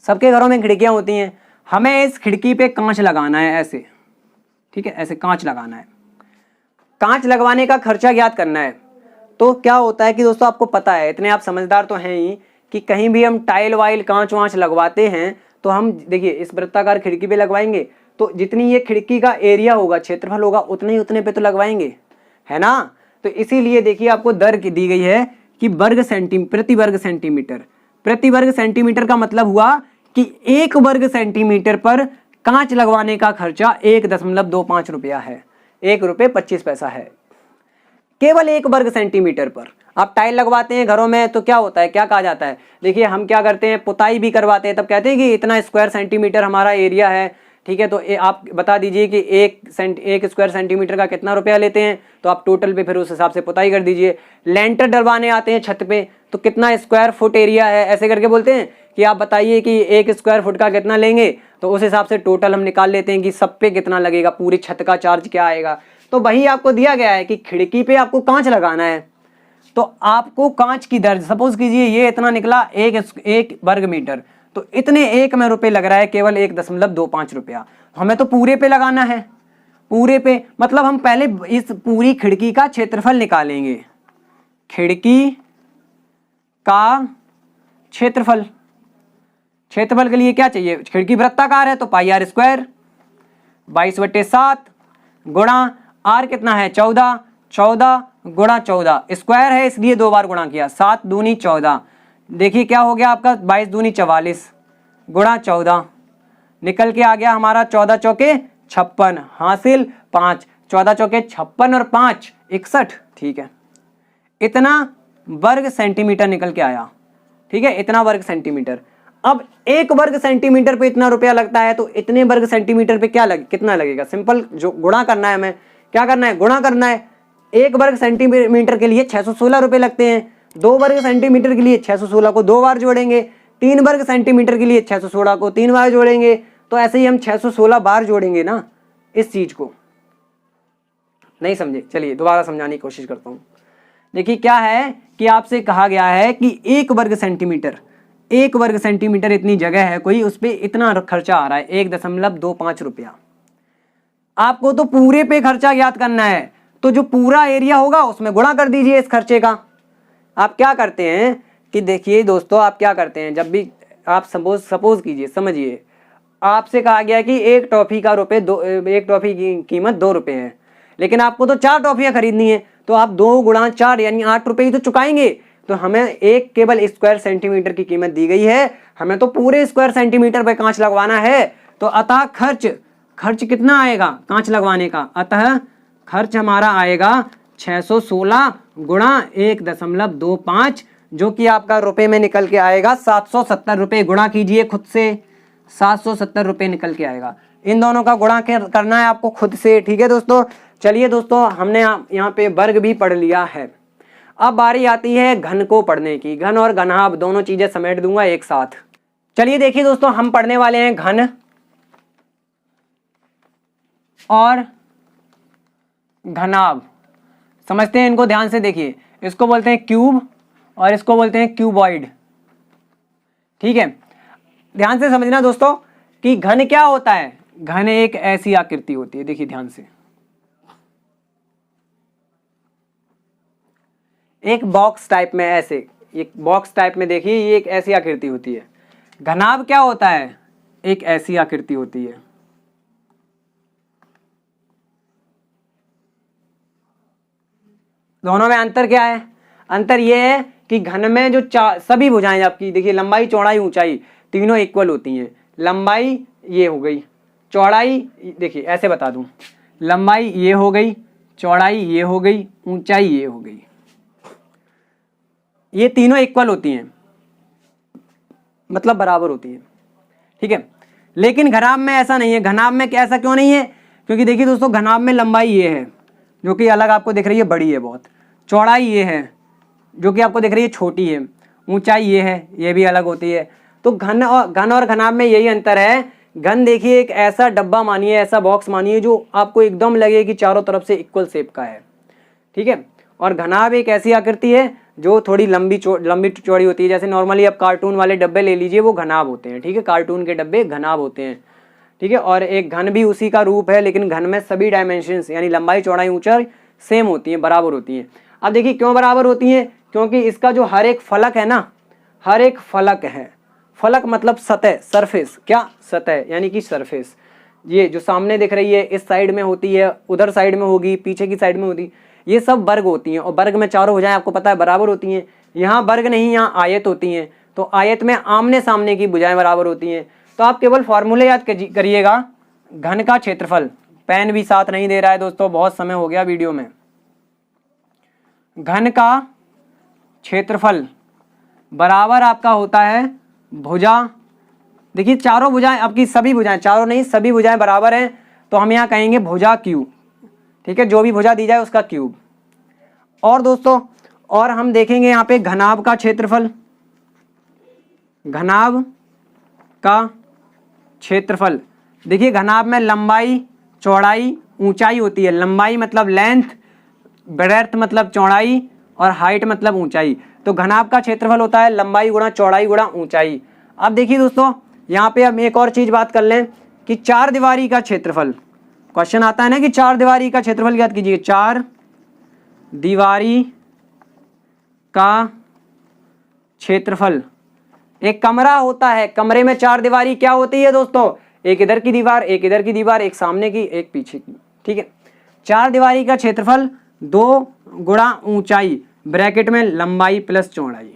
सबके घरों में खिड़कियां होती हैं, हमें इस खिड़की पे कांच लगाना है ऐसे। ठीक है, ऐसे कांच लगाना है। कांच लगवाने का खर्चा ज्ञात करना है। तो क्या होता है कि दोस्तों, आपको पता है, इतने आप समझदार तो हैं ही, कि कहीं भी हम टाइल वाइल कांच वांच लगवाते हैं तो हम देखिए इस वृत्ताकार खिड़की पे लगवाएंगे, तो जितनी ये खिड़की का एरिया होगा, क्षेत्रफल होगा, उतने पे तो लगवाएंगे, है ना। तो इसीलिए देखिए आपको दर की दी गई है कि प्रति वर्ग सेंटीमीटर। प्रति वर्ग सेंटीमीटर का मतलब हुआ कि 1 वर्ग सेंटीमीटर पर कांच लगवाने का खर्चा 1.25 रुपया है, 1 रुपये 25 पैसा है, केवल 1 वर्ग सेंटीमीटर पर। आप टाइल लगवाते हैं घरों में तो क्या होता है, क्या कहा जाता है, देखिए हम क्या करते हैं, पुताई भी करवाते हैं, तब कहते हैं कि इतना स्क्वायर सेंटीमीटर हमारा एरिया है। ठीक है, तो आप बता दीजिए कि 1 स्क्वायर सेंटीमीटर का कितना रुपया लेते हैं, तो आप टोटल पे फिर उस हिसाब से पुताई कर दीजिए। लेंटर डलवाने आते हैं छत पे, तो कितना स्क्वायर फुट एरिया है, ऐसे करके बोलते हैं कि आप बताइए कि 1 स्क्वायर फुट का कितना लेंगे, तो उस हिसाब से टोटल हम निकाल लेते हैं कि सब पे कितना लगेगा, पूरी छत का चार्ज क्या आएगा। तो वही आपको दिया गया है कि खिड़की पे आपको कांच लगाना है, तो आपको कांच की दर, सपोज कीजिए ये इतना निकला 1 वर्ग मीटर, तो इतने 1 में रुपए लग रहा है, केवल 1.25 रुपया। हमें तो पूरे पे लगाना है, पूरे पे मतलब हम पहले इस पूरी खिड़की का क्षेत्रफल निकालेंगे। खिड़की का क्षेत्रफल, क्षेत्रफल के लिए क्या चाहिए, खिड़की वृत्ताकार है तो पाई आर स्क्वायर 22/7 गुणा आर कितना है 14, 14 गुणा 14 स्क्वायर है इसलिए 2 बार गुणा किया, 7 दूनी 14। देखिए क्या हो गया आपका 22 दूनी 44 गुणा 14, निकल के आ गया हमारा 14 चौके 56, हासिल 5, 14 चौके 56 और 5 61। ठीक है, इतना वर्ग सेंटीमीटर निकल के आया। ठीक है, इतना वर्ग सेंटीमीटर। अब 1 वर्ग सेंटीमीटर पे इतना रुपया लगता है, तो इतने वर्ग सेंटीमीटर पे कितना लगेगा, सिंपल जो गुणा करना है, हमें क्या करना है, गुणा करना है। 1 वर्ग सेंटीमीटर के लिए 616 रुपए लगते हैं, 2 वर्ग सेंटीमीटर के लिए 616 को 2 बार जोड़ेंगे, 3 वर्ग सेंटीमीटर के लिए 616 को 3 बार जोड़ेंगे, तो ऐसे ही हम 616 बार जोड़ेंगे ना इस चीज को। नहीं समझे, चलिए दोबारा समझाने की कोशिश करता हूं। देखिए क्या है कि आपसे कहा गया है कि 1 वर्ग सेंटीमीटर, 1 वर्ग सेंटीमीटर इतनी जगह है कोई, उस पर इतना खर्चा आ रहा है 1.25 रुपया। आपको तो पूरे पे खर्चा ज्ञात करना है, तो जो पूरा एरिया होगा उसमें गुणा कर दीजिए इस खर्चे का। आप क्या करते हैं कि देखिए दोस्तों, आप क्या करते हैं, जब भी आप सपोज कीजिए, समझिए आपसे कहा गया कि एक टॉफी का एक टॉफी की कीमत 2 रुपए है, लेकिन आपको तो 4 टॉफियां खरीदनी है, तो आप 2 गुणा 4 यानी 8 रुपए ही तो चुकाएंगे। तो हमें एक केवल स्क्वायर सेंटीमीटर की कीमत दी गई है, हमें तो पूरे स्क्वायर सेंटीमीटर पे कांच लगवाना है, तो अतः खर्च कितना आएगा कांच लगवाने का, अतः खर्च हमारा आएगा 616 गुणा 1.25, जो कि आपका रुपए में निकल के आएगा 770 रुपए। गुणा कीजिए खुद से, 770 रुपए निकल के आएगा। इन दोनों का गुणा करना है आपको खुद से। ठीक है दोस्तों, चलिए दोस्तों, हमने यहाँ पे वर्ग भी पढ़ लिया है। अब बारी आती है घन को पढ़ने की। घन और घनाभ दोनों चीजें समेट दूंगा एक साथ। चलिए देखिए दोस्तों, हम पढ़ने वाले हैं घन और घनाभ। समझते हैं इनको, ध्यान से देखिए। इसको बोलते हैं क्यूब और इसको बोलते हैं क्यूबॉइड। ठीक है, ध्यान से समझना दोस्तों कि घन क्या होता है। घन एक ऐसी आकृति होती है, देखिए ध्यान से, एक बॉक्स टाइप में, ऐसे एक बॉक्स टाइप में देखिए, ये एक ऐसी आकृति होती है। घनाभ क्या होता है, एक ऐसी आकृति होती है। दोनों में अंतर क्या है? अंतर ये है कि घन में जो सभी भुजाएं आपकी देखिए, लंबाई चौड़ाई ऊंचाई तीनों इक्वल होती हैं। लंबाई ये हो गई, चौड़ाई देखिए ऐसे बता दूं, लंबाई ये हो गई, चौड़ाई ये हो गई, ऊंचाई ये हो गई, ये तीनों इक्वल होती हैं, मतलब बराबर होती हैं। ठीक है, लेकिन घनाभ में ऐसा नहीं है। घनाभ में ऐसा क्यों नहीं है? क्योंकि देखिए दोस्तों, घनाभ में लंबाई ये है जो कि अलग आपको दिख रही है, बड़ी है बहुत, चौड़ाई ये है जो कि आपको दिख रही है, छोटी है, ऊंचाई ये है, ये भी अलग होती है। तो घन और घनाभ में यही अंतर है। घन देखिए एक ऐसा डब्बा मानिए, ऐसा बॉक्स मानिए जो आपको एकदम लगे कि चारों तरफ से इक्वल शेप का है। ठीक है, और घनाभ एक ऐसी आकृति है जो थोड़ी लंबी चौड़ी होती है। जैसे नॉर्मली आप कार्टून वाले डब्बे ले लीजिए, वो घनाभ होते हैं। ठीक है, कार्टून के डब्बे घनाभ होते हैं। ठीक है, और एक घन भी उसी का रूप है, लेकिन घन में सभी डायमेंशंस यानी लंबाई चौड़ाई ऊंचाई सेम होती हैं, बराबर होती हैं। अब देखिए क्यों बराबर होती हैं? क्योंकि इसका जो हर एक फलक है ना, हर एक फलक है, फलक मतलब सतह, सरफेस, क्या सतह यानी कि सरफेस, ये जो सामने दिख रही है इस साइड में होती है, उधर साइड में होगी, पीछे की साइड में होती, ये सब वर्ग होती हैं। और वर्ग में चारों भुजाएं आपको पता है बराबर होती हैं। यहाँ वर्ग नहीं, यहाँ आयत होती हैं। तो आयत में आमने सामने की भुजाएं बराबर होती हैं। तो आप केवल फॉर्मूले याद करिएगा। घन का क्षेत्रफल, पेन भी साथ नहीं दे रहा है दोस्तों, बहुत समय हो गया वीडियो में। घन का क्षेत्रफल बराबर आपका होता है भुजा, देखिए चारों भुजाएं आपकी, सभी भुजाएं, चारों नहीं सभी भुजाएं बराबर हैं, तो हम यहाँ कहेंगे भुजा क्यूब। ठीक है, जो भी भुजा दी जाए उसका क्यूब। और दोस्तों, और हम देखेंगे यहाँ पे घनाभ का क्षेत्रफल, घनाभ का क्षेत्रफल। देखिए घनाभ में लंबाई चौड़ाई ऊंचाई होती है। लंबाई मतलब लेंथ, ब्रेड्थ मतलब चौड़ाई, और हाइट मतलब ऊंचाई। तो घनाभ का क्षेत्रफल होता है लंबाई गुणा चौड़ाई गुणा ऊंचाई। अब देखिए दोस्तों, यहाँ पे हम एक और चीज बात कर लें कि चार दीवारी का क्षेत्रफल, क्वेश्चन आता है ना कि चार दीवारी का क्षेत्रफल याद कीजिए। चार दीवारी का क्षेत्रफल, एक कमरा होता है, कमरे में चार दीवारी क्या होती है दोस्तों? एक इधर की दीवार, एक इधर की दीवार, एक सामने की, एक पीछे की। ठीक है, चार दीवारी का क्षेत्रफल 2 गुणा ऊंचाई, ब्रैकेट में लंबाई प्लस चौड़ाई।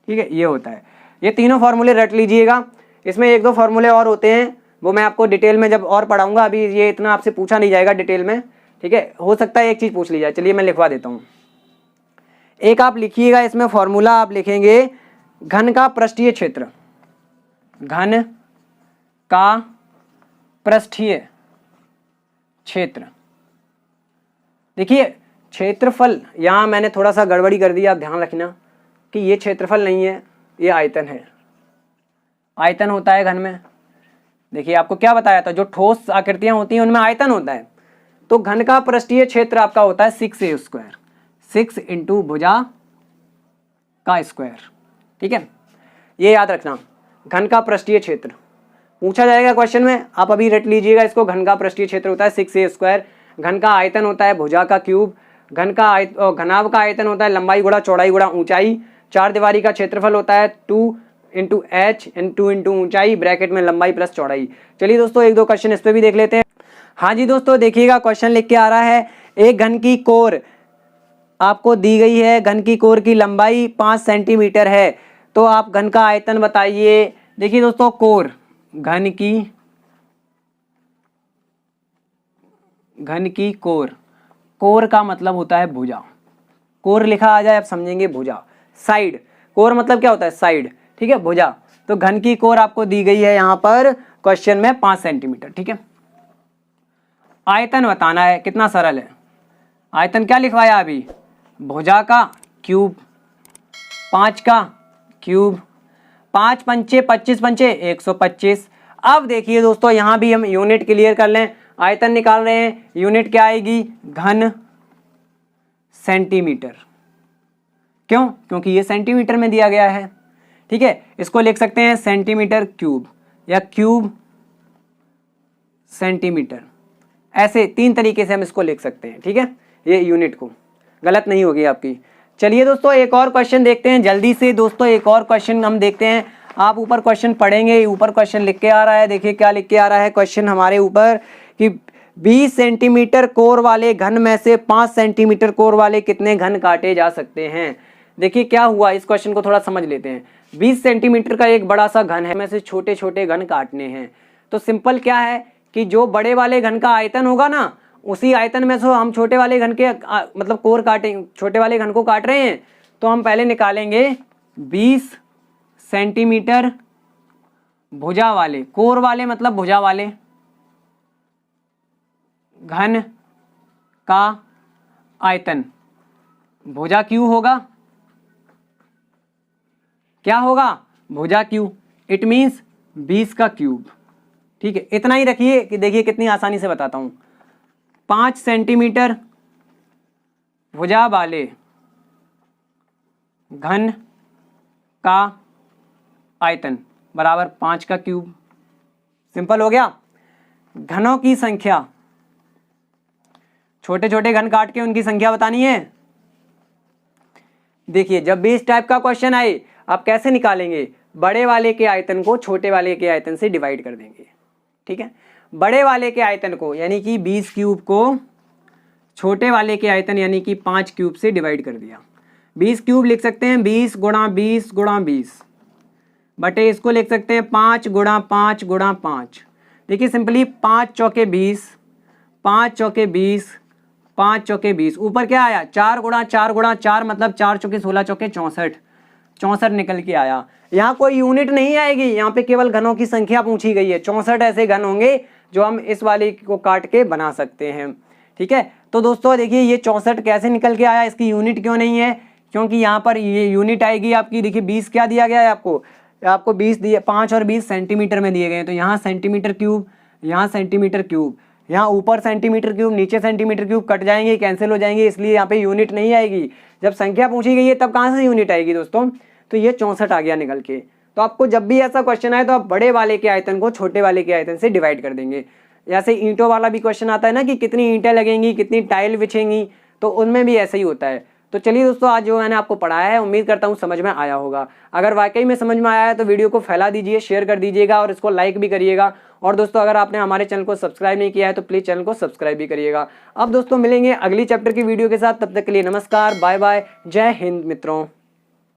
ठीक है, ये होता है। ये तीनों फॉर्मूले रट लीजिएगा। इसमें एक दो फॉर्मूले और होते हैं, वो मैं आपको डिटेल में जब और पढ़ाऊंगा, अभी ये इतना आपसे पूछा नहीं जाएगा डिटेल में। ठीक है, हो सकता है एक चीज पूछ ली जाए, चलिए मैं लिखवा देता हूँ। एक आप लिखिएगा, इसमें फॉर्मूला आप लिखेंगे घन का पृष्ठीय क्षेत्र, घन का पृष्ठीय क्षेत्र। देखिए क्षेत्रफल, यहां मैंने थोड़ा सा गड़बड़ी कर दी, आप ध्यान रखना कि ये क्षेत्रफल नहीं है, ये आयतन है। आयतन होता है घन में। देखिए आपको क्या बताया था, जो ठोस आकृतियां होती हैं उनमें आयतन होता है। तो घन का पृष्ठीय क्षेत्र आपका होता है 6a², 6 इंटू भुजा का स्क्वायर। ठीक है, ये याद रखना, घन का पृष्ठीय क्षेत्र पूछा जाएगा क्वेश्चन में, आप अभी रट लीजिएगा इसको। घन का पृष्ठीय क्षेत्र होता है 6a², घन का आयतन होता है भुजा का क्यूब, घनाभ का आयतन होता है लंबाई गुणा चौड़ाई गुणा ऊंचाई, चार दीवारी का क्षेत्रफल होता है 2 इंटू h इंटू ऊंचाई, ब्रैकेट में लंबाई प्लस चौड़ाई। चलिए दोस्तों, एक दो क्वेश्चन इस पे भी देख लेते हैं। हाँ जी दोस्तों, देखिएगा क्वेश्चन लिख के आ रहा है, एक घन की कोर आपको दी गई है, घन की कोर की लंबाई 5 सेंटीमीटर है, तो आप घन का आयतन बताइए। देखिए दोस्तों, कोर, घन की कोर, कोर का मतलब होता है भुजा। कोर लिखा आ जाए आप समझेंगे भुजा। साइड, कोर मतलब क्या होता है? साइड। ठीक है, भुजा। तो घन की कोर आपको दी गई है यहां पर क्वेश्चन में 5 सेंटीमीटर। ठीक है, आयतन बताना है, कितना सरल है। आयतन क्या लिखवाया अभी? भुजा का क्यूब, 5 का क्यूब, 5 पंचे 25 पंचे 125। अब देखिए दोस्तों, यहां भी हम यूनिट क्लियर कर लें। आयतन निकाल रहे हैं, यूनिट क्या आएगी, घन सेंटीमीटर। क्यों? क्योंकि ये सेंटीमीटर में दिया गया है। ठीक है, इसको लिख सकते हैं सेंटीमीटर क्यूब या क्यूब सेंटीमीटर, ऐसे 3 तरीके से हम इसको लिख सकते हैं। ठीक है, ये यूनिट को गलत नहीं होगी आपकी। चलिए दोस्तों एक और क्वेश्चन देखते हैं जल्दी से। दोस्तों एक और क्वेश्चन हम देखते हैं। आप ऊपर क्वेश्चन पढ़ेंगे, ऊपर क्वेश्चन लिख के आ रहा है, देखिए क्या लिख के आ रहा है क्वेश्चन हमारे ऊपर कि 20 सेंटीमीटर कोर वाले घन में से 5 सेंटीमीटर कोर वाले कितने घन काटे जा सकते हैं। देखिए क्या हुआ, इस क्वेश्चन को थोड़ा समझ लेते हैं। 20 सेंटीमीटर का एक बड़ा सा घन है, में से छोटे छोटे घन काटने हैं। तो सिंपल क्या है कि जो बड़े वाले घन का आयतन होगा ना, उसी आयतन में से हम छोटे वाले घन के मतलब कोर काटें, छोटे वाले घन को काट रहे हैं, तो हम पहले निकालेंगे 20 सेंटीमीटर भुजा वाले, कोर वाले मतलब भुजा वाले घन का आयतन। भुजा क्यू होगा, क्या होगा, भुजा क्यू, इट मींस 20 का क्यूब। ठीक है, इतना ही रखिए कि देखिए कितनी आसानी से बताता हूं। 5 सेंटीमीटर भुजा वाले घन का आयतन बराबर 5 का क्यूब। सिंपल हो गया। घनों की संख्या, छोटे छोटे घन काट के उनकी संख्या बतानी है। देखिए जब भी इस टाइप का क्वेश्चन आए आप कैसे निकालेंगे, बड़े वाले के आयतन को छोटे वाले के आयतन से डिवाइड कर देंगे। ठीक है, बड़े वाले के आयतन को यानी कि 20 क्यूब को छोटे वाले के आयतन यानी कि 5 क्यूब से डिवाइड कर दिया। 20 क्यूब लिख सकते हैं 20 गुणा 20 गुणा 20 बटे इसको लिख सकते हैं 5 गुणा 5 गुणा 5। देखिए सिंपली 5 चौके 20, 5 चौके 20, 5 चौके 20, ऊपर क्या आया 4 गुणा 4 गुणा 4 मतलब 4 चौके 16 चौके 64, 64 निकल के आया। यहाँ कोई यूनिट नहीं आएगी, यहाँ पे केवल घनों की संख्या पूछी गई है। 64 ऐसे घन होंगे जो हम इस वाले को काट के बना सकते हैं। ठीक है, तो दोस्तों देखिए ये 64 कैसे निकल के आया, इसकी यूनिट क्यों नहीं है, क्योंकि यहाँ पर ये यूनिट आएगी आपकी। देखिए 20 क्या दिया गया है आपको 20 दिए, 5 और 20 सेंटीमीटर में दिए गए हैं, तो यहाँ सेंटीमीटर क्यूब, यहाँ सेंटीमीटर क्यूब, यहाँ ऊपर सेंटीमीटर क्यूब नीचे सेंटीमीटर क्यूब कट जाएंगे, कैंसिल हो जाएंगे, इसलिए यहाँ पे यूनिट नहीं आएगी। जब संख्या पूछी गई है तब कहाँ से यूनिट आएगी दोस्तों, तो ये 64 आ गया निकल के। तो आपको जब भी ऐसा क्वेश्चन आए तो आप बड़े वाले के आयतन को छोटे वाले के आयतन से डिवाइड कर देंगे। जैसे ईंटों वाला भी क्वेश्चन आता है ना कि कितनी ईंटें लगेंगी, कितनी टाइल बिछेंगी, तो उनमें भी ऐसे ही होता है। तो चलिए दोस्तों आज जो मैंने आपको पढ़ाया है उम्मीद करता हूँ समझ में आया होगा। अगर वाकई में समझ में आया है तो वीडियो को फैला दीजिए, शेयर कर दीजिएगा और इसको लाइक भी करिएगा। और दोस्तों अगर आपने हमारे चैनल को सब्सक्राइब नहीं किया है तो प्लीज़ चैनल को सब्सक्राइब भी करिएगा। अब दोस्तों मिलेंगे अगली चैप्टर की वीडियो के साथ, तब तक के लिए नमस्कार, बाय बाय, जय हिंद मित्रों।